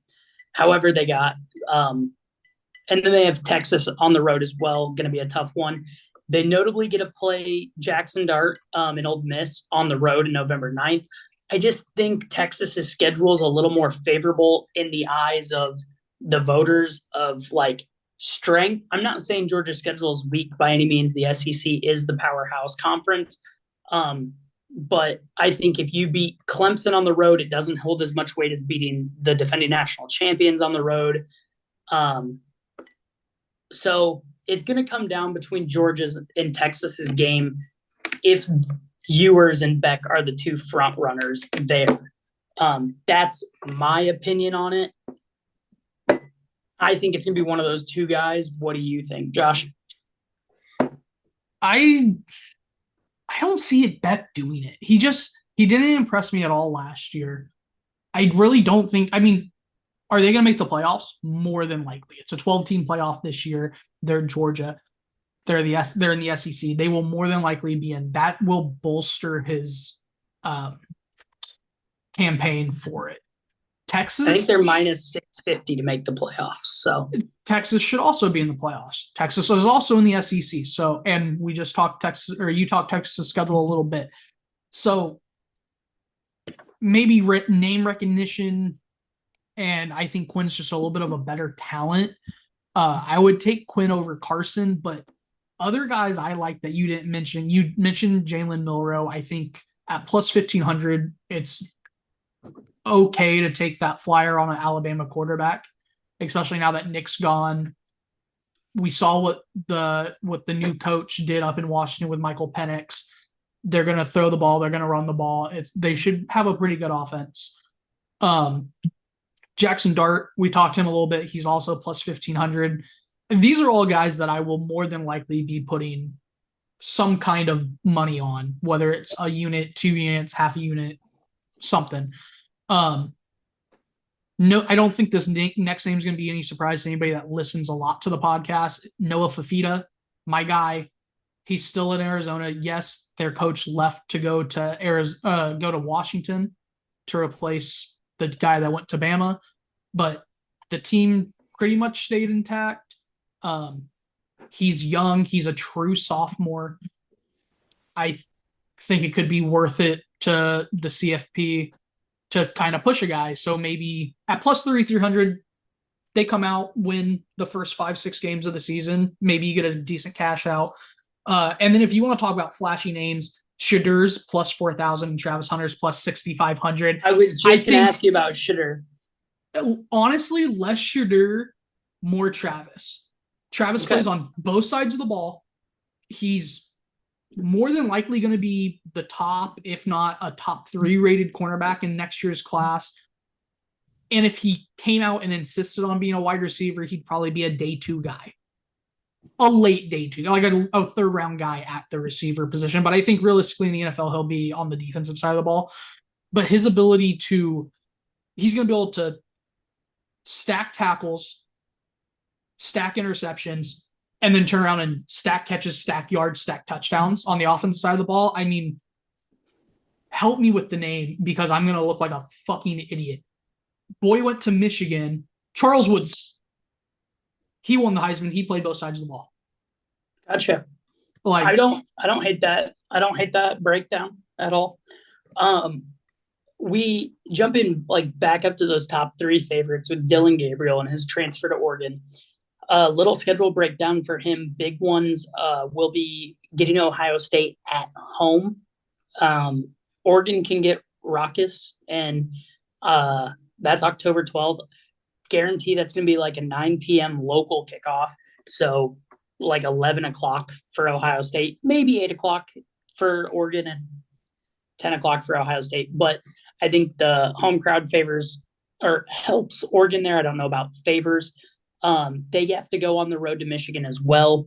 However, they got, and then they have Texas on the road as well, going to be a tough one. They notably get to play Jackson Dart and Ole Miss on the road on November 9th. I just think Texas's schedule is a little more favorable in the eyes of the voters of like strength. I'm not saying Georgia's schedule is weak by any means. The SEC is the powerhouse conference. But I think if you beat Clemson on the road, it doesn't hold as much weight as beating the defending national champions on the road. So it's going to come down between Georgia's and Texas's game if Ewers and Beck are the 2 front runners there. That's my opinion on it. I think it's going to be one of those 2 guys. What do you think, Josh? I don't see it Beck doing it. He didn't impress me at all last year. I really don't think. I mean, are they going to make the playoffs? More than likely. It's a 12-team playoff this year. They're Georgia. They're in the SEC. They will more than likely be in. That will bolster his campaign for it. Texas, I think they're -650 to make the playoffs. So Texas should also be in the playoffs. Texas is also in the SEC. So, and we just talked Texas, or you talked Texas schedule a little bit. So maybe name recognition, and I think Quinn's just a little bit of a better talent. I would take Quinn over Carson, but other guys I like that you didn't mention. You mentioned Jalen Milroe. I think at +1,500, it's okay to take that flyer on an Alabama quarterback, especially now that Nick's gone. We saw what the new coach did up in Washington with Michael Penix. They're going to throw the ball. They're going to run the ball. They should have a pretty good offense. Jackson Dart, we talked to him a little bit. He's also +1,500. These are all guys that I will more than likely be putting some kind of money on, whether it's a unit, 2 units, half a unit, something. No, I don't think this next name is going to be any surprise to anybody that listens a lot to the podcast. Noah Fifita, my guy. He's still in Arizona. Yes, their coach left to go to Washington to replace the guy that went to Bama, but the team pretty much stayed intact. He's young. He's a true sophomore. I think it could be worth it to the CFP to kind of push a guy. So maybe at +3,300, they come out, win the first 5-6 games of the season. Maybe you get a decent cash out. And then if you want to talk about flashy names, Shedeurs +4,000 and Travis Hunter's +6,500. I was just going to ask you about Shedeur. Honestly, less Shedeur, more Travis. Travis plays on both sides of the ball. He's more than likely going to be the top, if not a top 3 rated cornerback in next year's class. And if he came out and insisted on being a wide receiver, he'd probably be a day 2 guy. a late day two, like a third round guy at the receiver position. But I think realistically in the NFL, he'll be on the defensive side of the ball. But his ability he's going to be able to stack tackles, stack interceptions, and then turn around and stack catches, stack yards, stack touchdowns on the offensive side of the ball. I mean, help me with the name because I'm going to look like a fucking idiot. Boy went to Michigan. Charles Woods. He won the Heisman. He played both sides of the ball. Gotcha. Like I don't hate that. I don't hate that breakdown at all. We jump in like back up to those top three favorites with Dillon Gabriel and his transfer to Oregon. Little schedule breakdown for him. Big ones will be getting Ohio State at home. Oregon can get raucous, and that's October 12th. Guarantee that's going to be like a 9 p.m. local kickoff. So like 11 o'clock for Ohio State, maybe 8 o'clock for Oregon and 10 o'clock for Ohio State. But I think the home crowd favors or helps Oregon there. I don't know about favors. They have to go on the road to Michigan as well.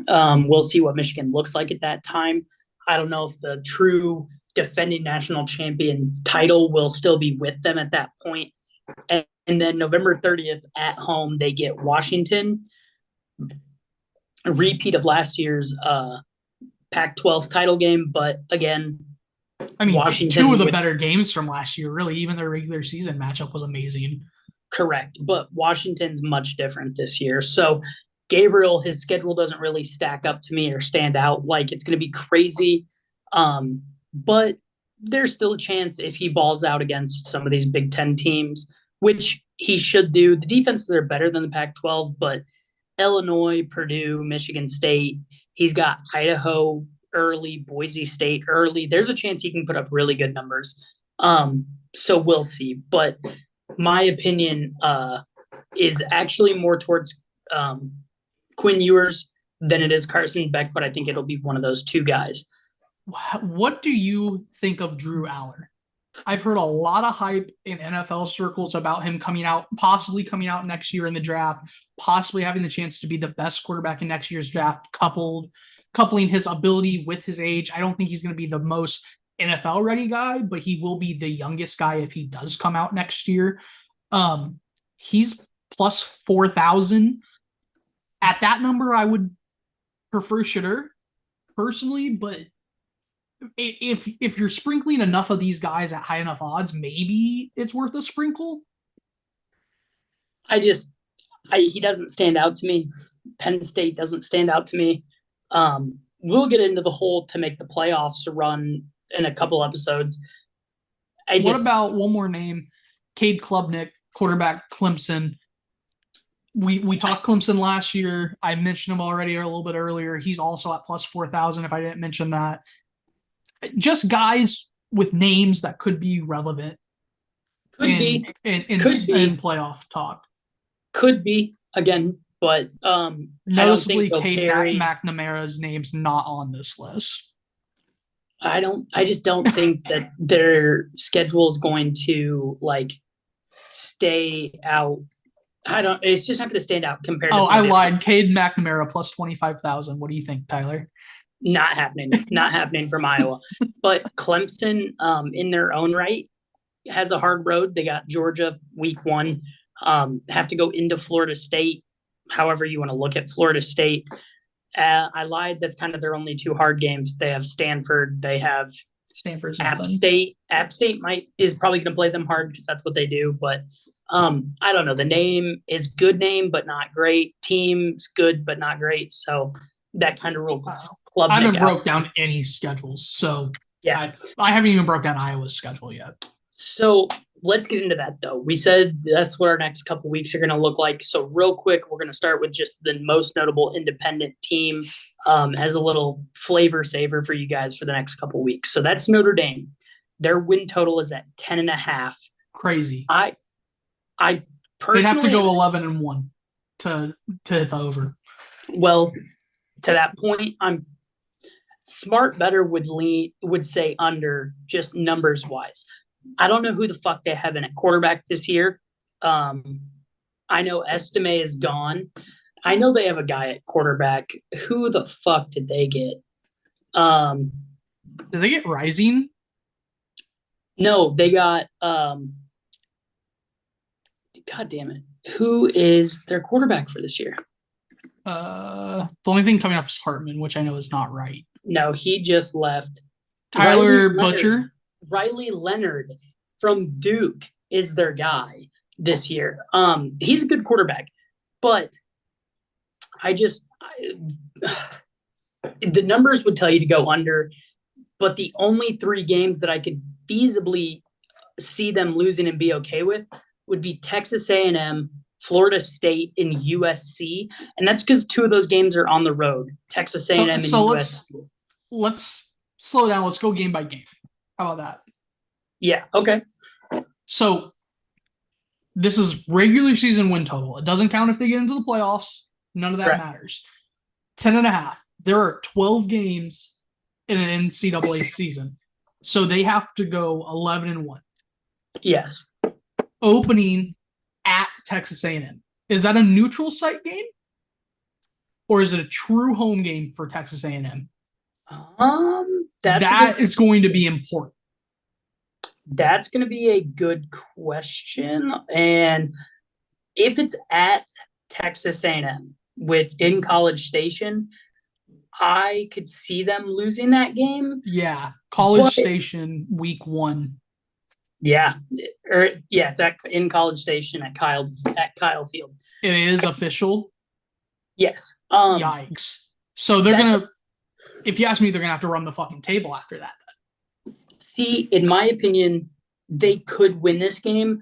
We'll see what Michigan looks like at that time. I don't know if the true defending national champion title will still be with them at that point. And then November 30th at home, they get Washington, a repeat of last year's Pac-12 title game. But again, I mean, Washington two of the better games from last year, really. Even their regular season matchup was amazing. Correct. But Washington's much different this year. So Gabriel, his schedule doesn't really stack up to me or stand out. Like it's going to be crazy. But there's still a chance if he balls out against some of these Big Ten teams, which he should do. The defenses are better than the Pac-12, but Illinois, Purdue, Michigan State, he's got Idaho early, Boise State early. There's a chance he can put up really good numbers. So we'll see. But my opinion is actually more towards Quinn Ewers than it is Carson Beck, but I think it'll be one of those two guys. What do you think of Drew Aller? I've heard a lot of hype in NFL circles about him possibly coming out next year in the draft, possibly having the chance to be the best quarterback in next year's draft, coupling his ability with his age. I don't think he's going to be the most NFL ready guy, but he will be the youngest guy if he does come out next year. He's plus 4,000. At that number, I would prefer Shedeur personally, but if you're sprinkling enough of these guys at high enough odds, maybe it's worth a sprinkle. He doesn't stand out to me. Penn State doesn't stand out to me. We'll get into the whole to make the playoffs run in a couple episodes. What about one more name? Cade Klubnik, quarterback, Clemson. We talked Clemson last year. I mentioned him already a little bit earlier. He's also at plus 4,000 if I didn't mention that. Just guys with names that could be relevant in playoff talk. Could be, again, but noticeably Cade McNamara's name's not on this list. I just don't think that their schedule is going to like stay out. It's just not going to stand out compared to. I lied. Cade McNamara plus 25,000. What do you think, Tyler? Not happening. Not happening from Iowa. But Clemson, in their own right, has a hard road. They got Georgia week 1. Have to go into Florida State. However you want to look at Florida State. I lied. That's kind of their only 2 hard games. They have Stanford. They have Stanford's App State. App State is probably going to play them hard because that's what they do. But I don't know. The name is good name, but not great. Team's good, but not great. So that kind of rules. I haven't broke down any schedules, so yeah, I haven't even broke down Iowa's schedule yet. So let's get into that, though. We said that's what our next couple weeks are going to look like. So real quick, we're going to start with just the most notable independent team as a little flavor saver for you guys for the next couple weeks. So that's Notre Dame. Their win total is at 10.5. Crazy. I personally, they'd have to go 11-1 to hit the over. Well, to that point, Smart Better would say under, just numbers wise. I don't know who the fuck they have in at quarterback this year. I know Estime is gone. I know they have a guy at quarterback. Who the fuck did they get? Did they get Rising? No, they got God damn it. Who is their quarterback for this year? The only thing coming up is Hartman, which I know is not right. No, he just left. Tyler Riley Butcher. Leonard, Riley Leonard from Duke is their guy this year. He's a good quarterback, but the numbers would tell you to go under, but the only 3 games that I could feasibly see them losing and be okay with would be Texas A&M, Florida State, and USC, and that's because 2 of those games are on the road. Texas A&M and USC. Let's slow down. Let's go game by game. How about that? Yeah. Okay. So this is regular season win total. It doesn't count if they get into the playoffs. None of that Correct. matters. 10.5. There are 12 games in an NCAA season, so they have to go 11-1. Yes. Opening at Texas A&M. Is that a neutral site game, or is it a true home game for Texas A&M? That is going to be important. That's going to be a good question, and if it's at Texas A&M in College Station, I could see them losing that game. Yeah, College Station, week 1. Yeah, it's in College Station at Kyle Field. It is official. Yes. Yikes! So they're gonna. If you ask me, they're gonna have to run the fucking table after that. See, in my opinion, they could win this game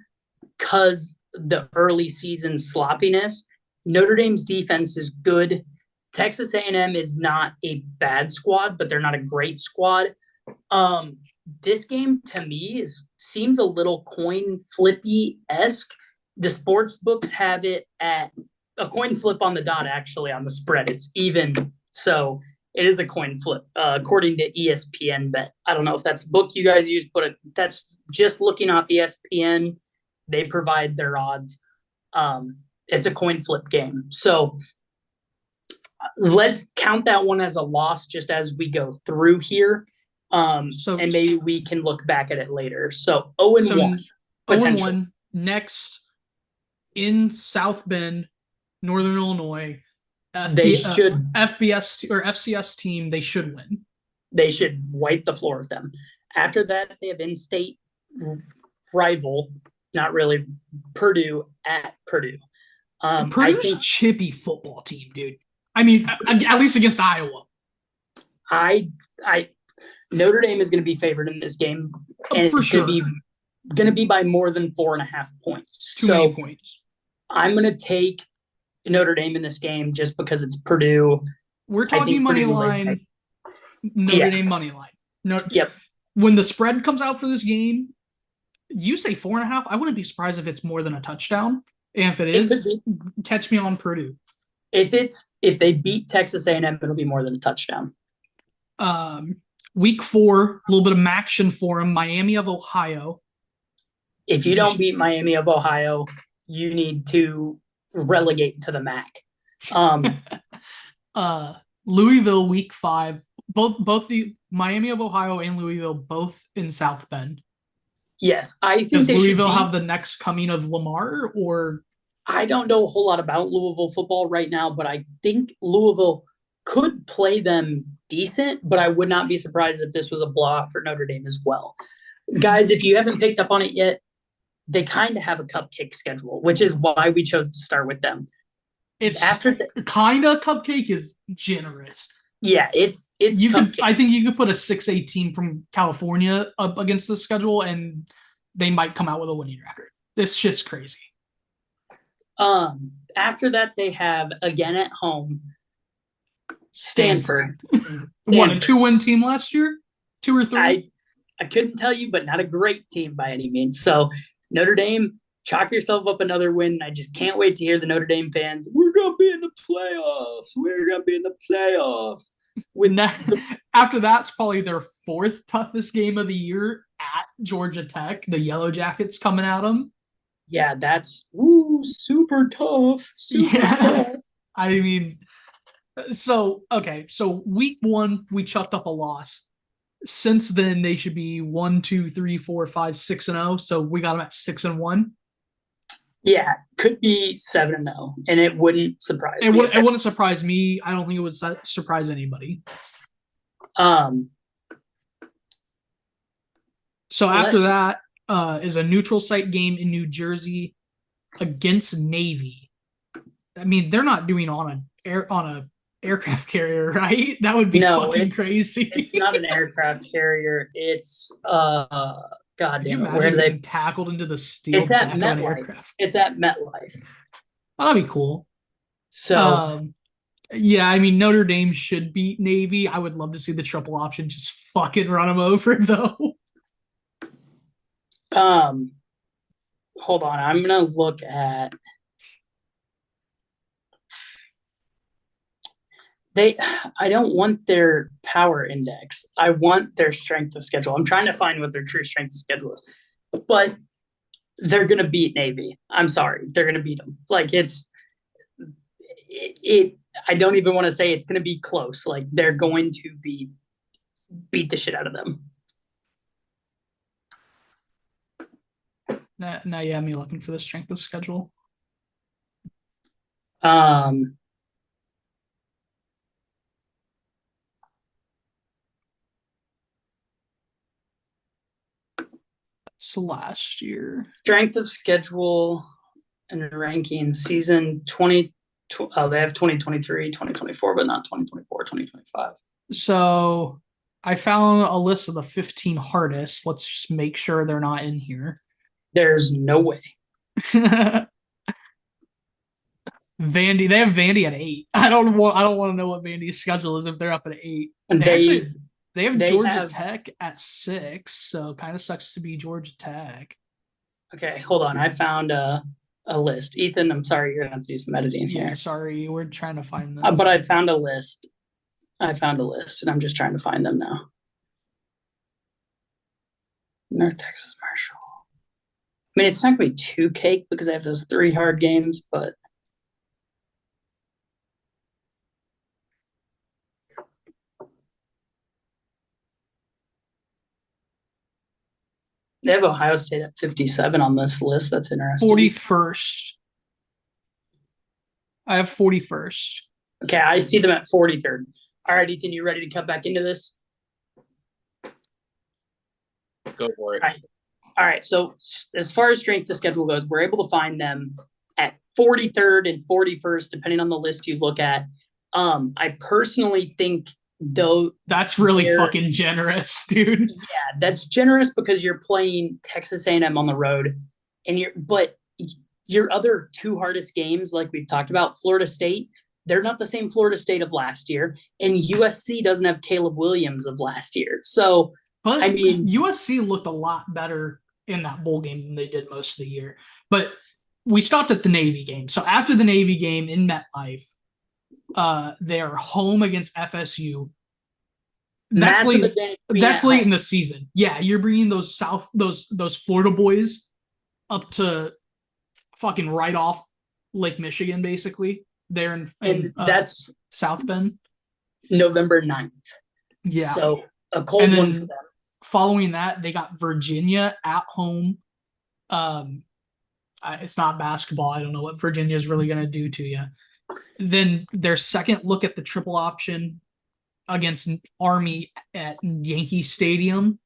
because the early season sloppiness. Notre Dame's defense is good. Texas A&M is not a bad squad, but they're not a great squad. This game to me seems a little coin flippy-esque. The sports books have it at a coin flip on the dot, actually, on the spread. It's even. So it is a coin flip, according to ESPN Bet. I don't know if that's the book you guys use, but that's just looking off ESPN. They provide their odds. It's a coin flip game. So let's count that one as a loss just as we go through here. And maybe we can look back at it later. So 0-1. 0-1. Next, in South Bend, Northern Illinois, they should FBS or FCS team. They should win. They should wipe the floor with them. After that, they have in-state rival, not really, Purdue at Purdue. Purdue's a chippy football team, dude. I mean, at least against Iowa. Notre Dame is going to be favored in this game, and for sure. Going to be by more than 4.5 points. Too many points. I'm going to take Notre Dame in this game just because it's Purdue. We're talking money line. Notre Dame money line. Yep. When the spread comes out for this game, you say 4.5. I wouldn't be surprised if it's more than a touchdown. And if it is, catch me on Purdue. If they beat Texas A&M, it'll be more than a touchdown. Week 4, a little bit of action for them. Miami of Ohio. If you don't beat Miami of Ohio, you need to relegate to the MAC. Louisville, week 5. Both the Miami of Ohio and Louisville both in South Bend. Yes, I think does Louisville have the next coming of Lamar, or I don't know a whole lot about Louisville football right now, but I think Louisville could play them decent, but I would not be surprised if this was a blowout for Notre Dame as well. Guys, if you haven't picked up on it yet, they kind of have a cupcake schedule, which is why we chose to start with them. It's kind of cupcake is generous. Yeah, it's I think you could put a 6A team from California up against the schedule, and they might come out with a winning record. This shit's crazy. After that, they have again at home Stanford. What, a 2-win team last year? 2 or 3? I couldn't tell you, but not a great team by any means. So Notre Dame, chalk yourself up another win. I just can't wait to hear the Notre Dame fans. We're gonna be in the playoffs. We're gonna be in the playoffs. After that's probably their 4th toughest game of the year at Georgia Tech. The Yellow Jackets coming at them. Yeah, that's super tough. Super tough. I mean, so week 1 we chucked up a loss. Since then, they should be 1, 2, 3, 4, 5, 6-0. So we got them at 6-1. Yeah, could be 7-0, and it wouldn't surprise me. It wouldn't surprise me. I don't think it would surprise anybody. So after that is a neutral site game in New Jersey against Navy. I mean, they're not doing on a aircraft carrier, right? That would be fucking crazy. It's not an aircraft carrier. It's God damn it, where are they tackled into the steel? It's at MetLife. It's at MetLife. Oh, that'd be cool. So yeah, I mean Notre Dame should beat Navy. I would love to see the triple option just fucking run them over though. Hold on, I'm gonna look at I don't want their power index. I want their strength of schedule. I'm trying to find what their true strength of schedule is. But they're going to beat Navy. I'm sorry. They're going to beat them. Like I don't even want to say it's going to be close. Like they're going to beat the shit out of them. Now you have me looking for the strength of schedule. Last year. Strength of schedule and ranking season 20. They have 2023, 2024, but not 2024, 2025. So I found a list of the 15 hardest. Let's just make sure they're not in here. There's no way. Vandy, they have Vandy at 8. I don't want to know what Vandy's schedule is if they're up at 8. And they have Georgia Tech at 6, so kind of sucks to be Georgia Tech. Okay, hold on. I found a list. Ethan, I'm sorry, you're gonna have to do some editing here. Yeah, sorry, we're trying to find this. But I found a list. And I'm just trying to find them now. North Texas Marshall. I mean, it's not gonna be too cake because I have those 3 hard games, but they have Ohio State at 57 on this list. That's interesting. 41st. I have 41st. Okay, I see them at 43rd. All right, Ethan, you ready to cut back into this? Go for it. All right. So as far as strength of schedule goes, we're able to find them at 43rd and 41st, depending on the list you look at. I personally think though that's really fucking generous, dude. Yeah, that's generous because you're playing Texas A&M on the road, but your other 2 hardest games, like we've talked about, Florida State, they're not the same Florida State of last year, and USC doesn't have Caleb Williams of last year. So, but I mean, USC looked a lot better in that bowl game than they did most of the year. But we stopped at the Navy game. So after the Navy game in MetLife, they are home against FSU. That's late in the season. Yeah, you're bringing those Florida boys up to fucking right off Lake Michigan, basically. There in that's South Bend. November 9th. Yeah. So a cold one for them. Following that, they got Virginia at home. It's not basketball. I don't know what Virginia is really going to do to you. Then their second look at the triple option against Army at Yankee Stadium.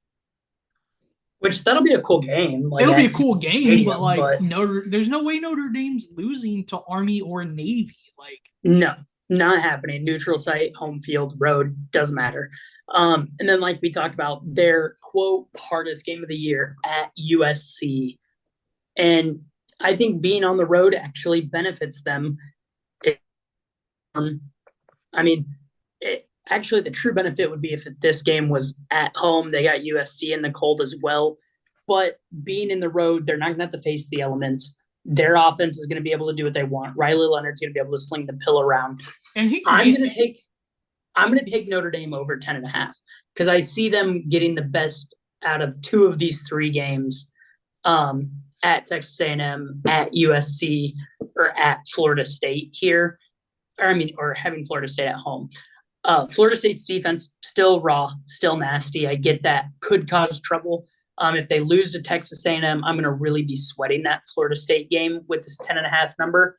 Which that'll be a cool game. It'll be a cool game, but there's no way Notre Dame's losing to Army or Navy. No, not happening. Neutral site, home field, road, doesn't matter. And then, like we talked about, their quote hardest game of the year at USC, and I think being on the road actually benefits them. Actually, the true benefit would be if this game was at home. They got USC in the cold as well. But being in the road, they're not going to have to face the elements. Their offense is going to be able to do what they want. Riley Leonard's going to be able to sling the pill around. And I'm going to take Notre Dame over 10.5 because I see them getting the best out of 2 of these 3 games at Texas A&M, at USC, or at Florida State here. or having Florida State at home. Florida State's defense still raw, still nasty. I get that could cause trouble. If they lose to Texas A&M, I'm going to really be sweating that Florida State game with this 10.5 number.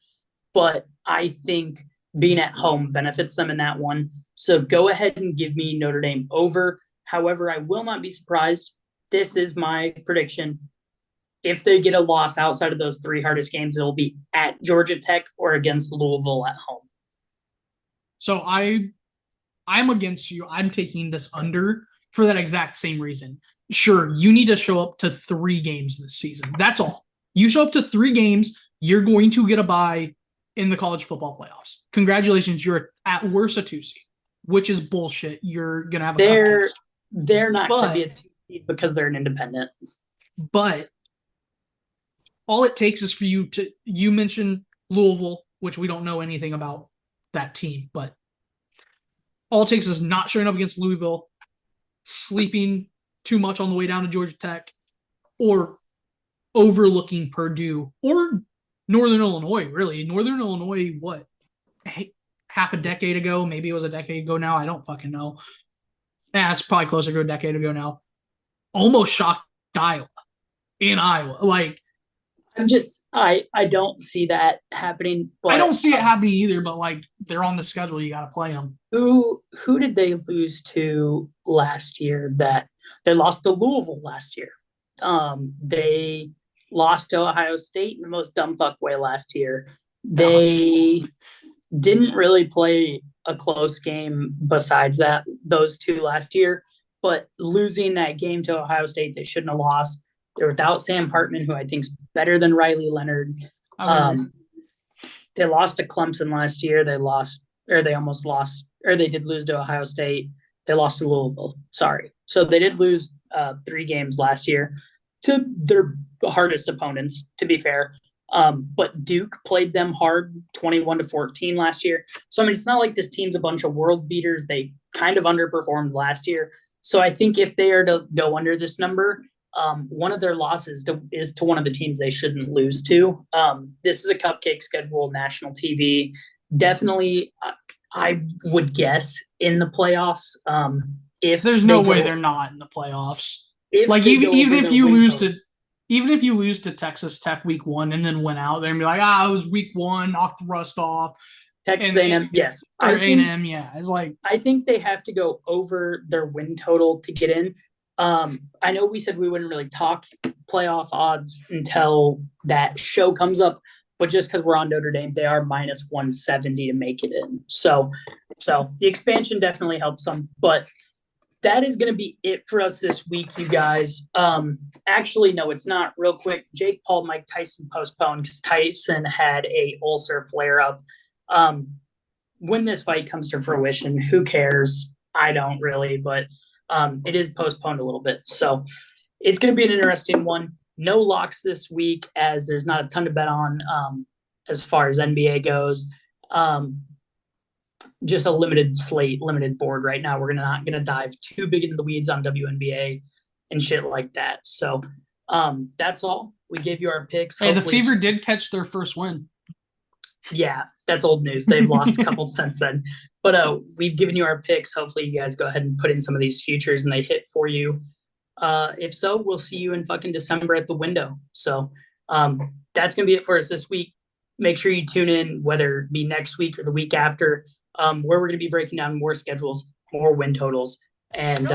But I think being at home benefits them in that one. So go ahead and give me Notre Dame over. However, I will not be surprised. This is my prediction. If they get a loss outside of those 3 hardest games, it'll be at Georgia Tech or against Louisville at home. So I'm against you. I'm taking this under for that exact same reason. Sure, you need to show up to 3 games this season. That's all. You show up to 3 games, you're going to get a bye in the college football playoffs. Congratulations, you're at worst a 2 seed, which is bullshit. You're going to have a They're not going to be a 2 seed because they're an independent. But all it takes is for you mentioned Louisville, which we don't know anything about that team, but all it takes is not showing up against Louisville, sleeping too much on the way down to Georgia Tech, or overlooking Purdue or Northern Illinois, really. Northern Illinois, what, half a decade ago? Maybe it was a decade ago now. I don't fucking know. It's probably closer to a decade ago now. Almost shocked Iowa in Iowa. Like, I don't see that happening. But I don't see it happening either, but like they're on the schedule. You got to play them. Who did they lose to last year? That they lost to Louisville last year. They lost to Ohio State in the most dumb fuck way last year. They didn't really play a close game besides those 2 last year, but losing that game to Ohio State, they shouldn't have lost. They're without Sam Hartman, who I think is better than Riley Leonard. They lost to Clemson last year. They almost lost, or they did lose to Ohio State. They lost to Louisville. Sorry. So they did lose 3 games last year to their hardest opponents, to be fair. But Duke played them hard, 21-14 last year. So, I mean, it's not like this team's a bunch of world beaters. They kind of underperformed last year. So I think if they are to go under this number, one of their losses is to one of the teams they shouldn't lose to. This is a cupcake schedule, national TV. Definitely, I would guess in the playoffs. If there's no way they're not in the playoffs. Like even if you lose to Texas Tech week 1 and then win out, they're gonna be like, it was week 1, knocked the rust off. Texas A&M, yes. Or A&M, yeah. It's like, I think they have to go over their win total to get in. I know we said we wouldn't really talk playoff odds until that show comes up, but just because we're on Notre Dame, they are minus 170 to make it in. So the expansion definitely helps them, but that is going to be it for us this week, you guys. Actually, no, it's not. Real quick, Jake Paul, Mike Tyson postponed because Tyson had a ulcer flare up. When this fight comes to fruition, who cares? I don't really, but it is postponed a little bit. So it's going to be an interesting one. No locks this week as there's not a ton to bet on as far as NBA goes. Just a limited slate, limited board right now. We're not going to dive too big into the weeds on WNBA and shit like that. So that's all. We gave you our picks. Hey, the Fever did catch their first win. Yeah, that's old news. They've lost a couple since then. But we've given you our picks. Hopefully you guys go ahead and put in some of these futures and they hit for you. If so, we'll see you in fucking December at the window. So that's going to be it for us this week. Make sure you tune in, whether it be next week or the week after, where we're going to be breaking down more schedules, more win totals, and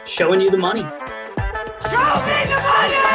showing you the money. Show me the money!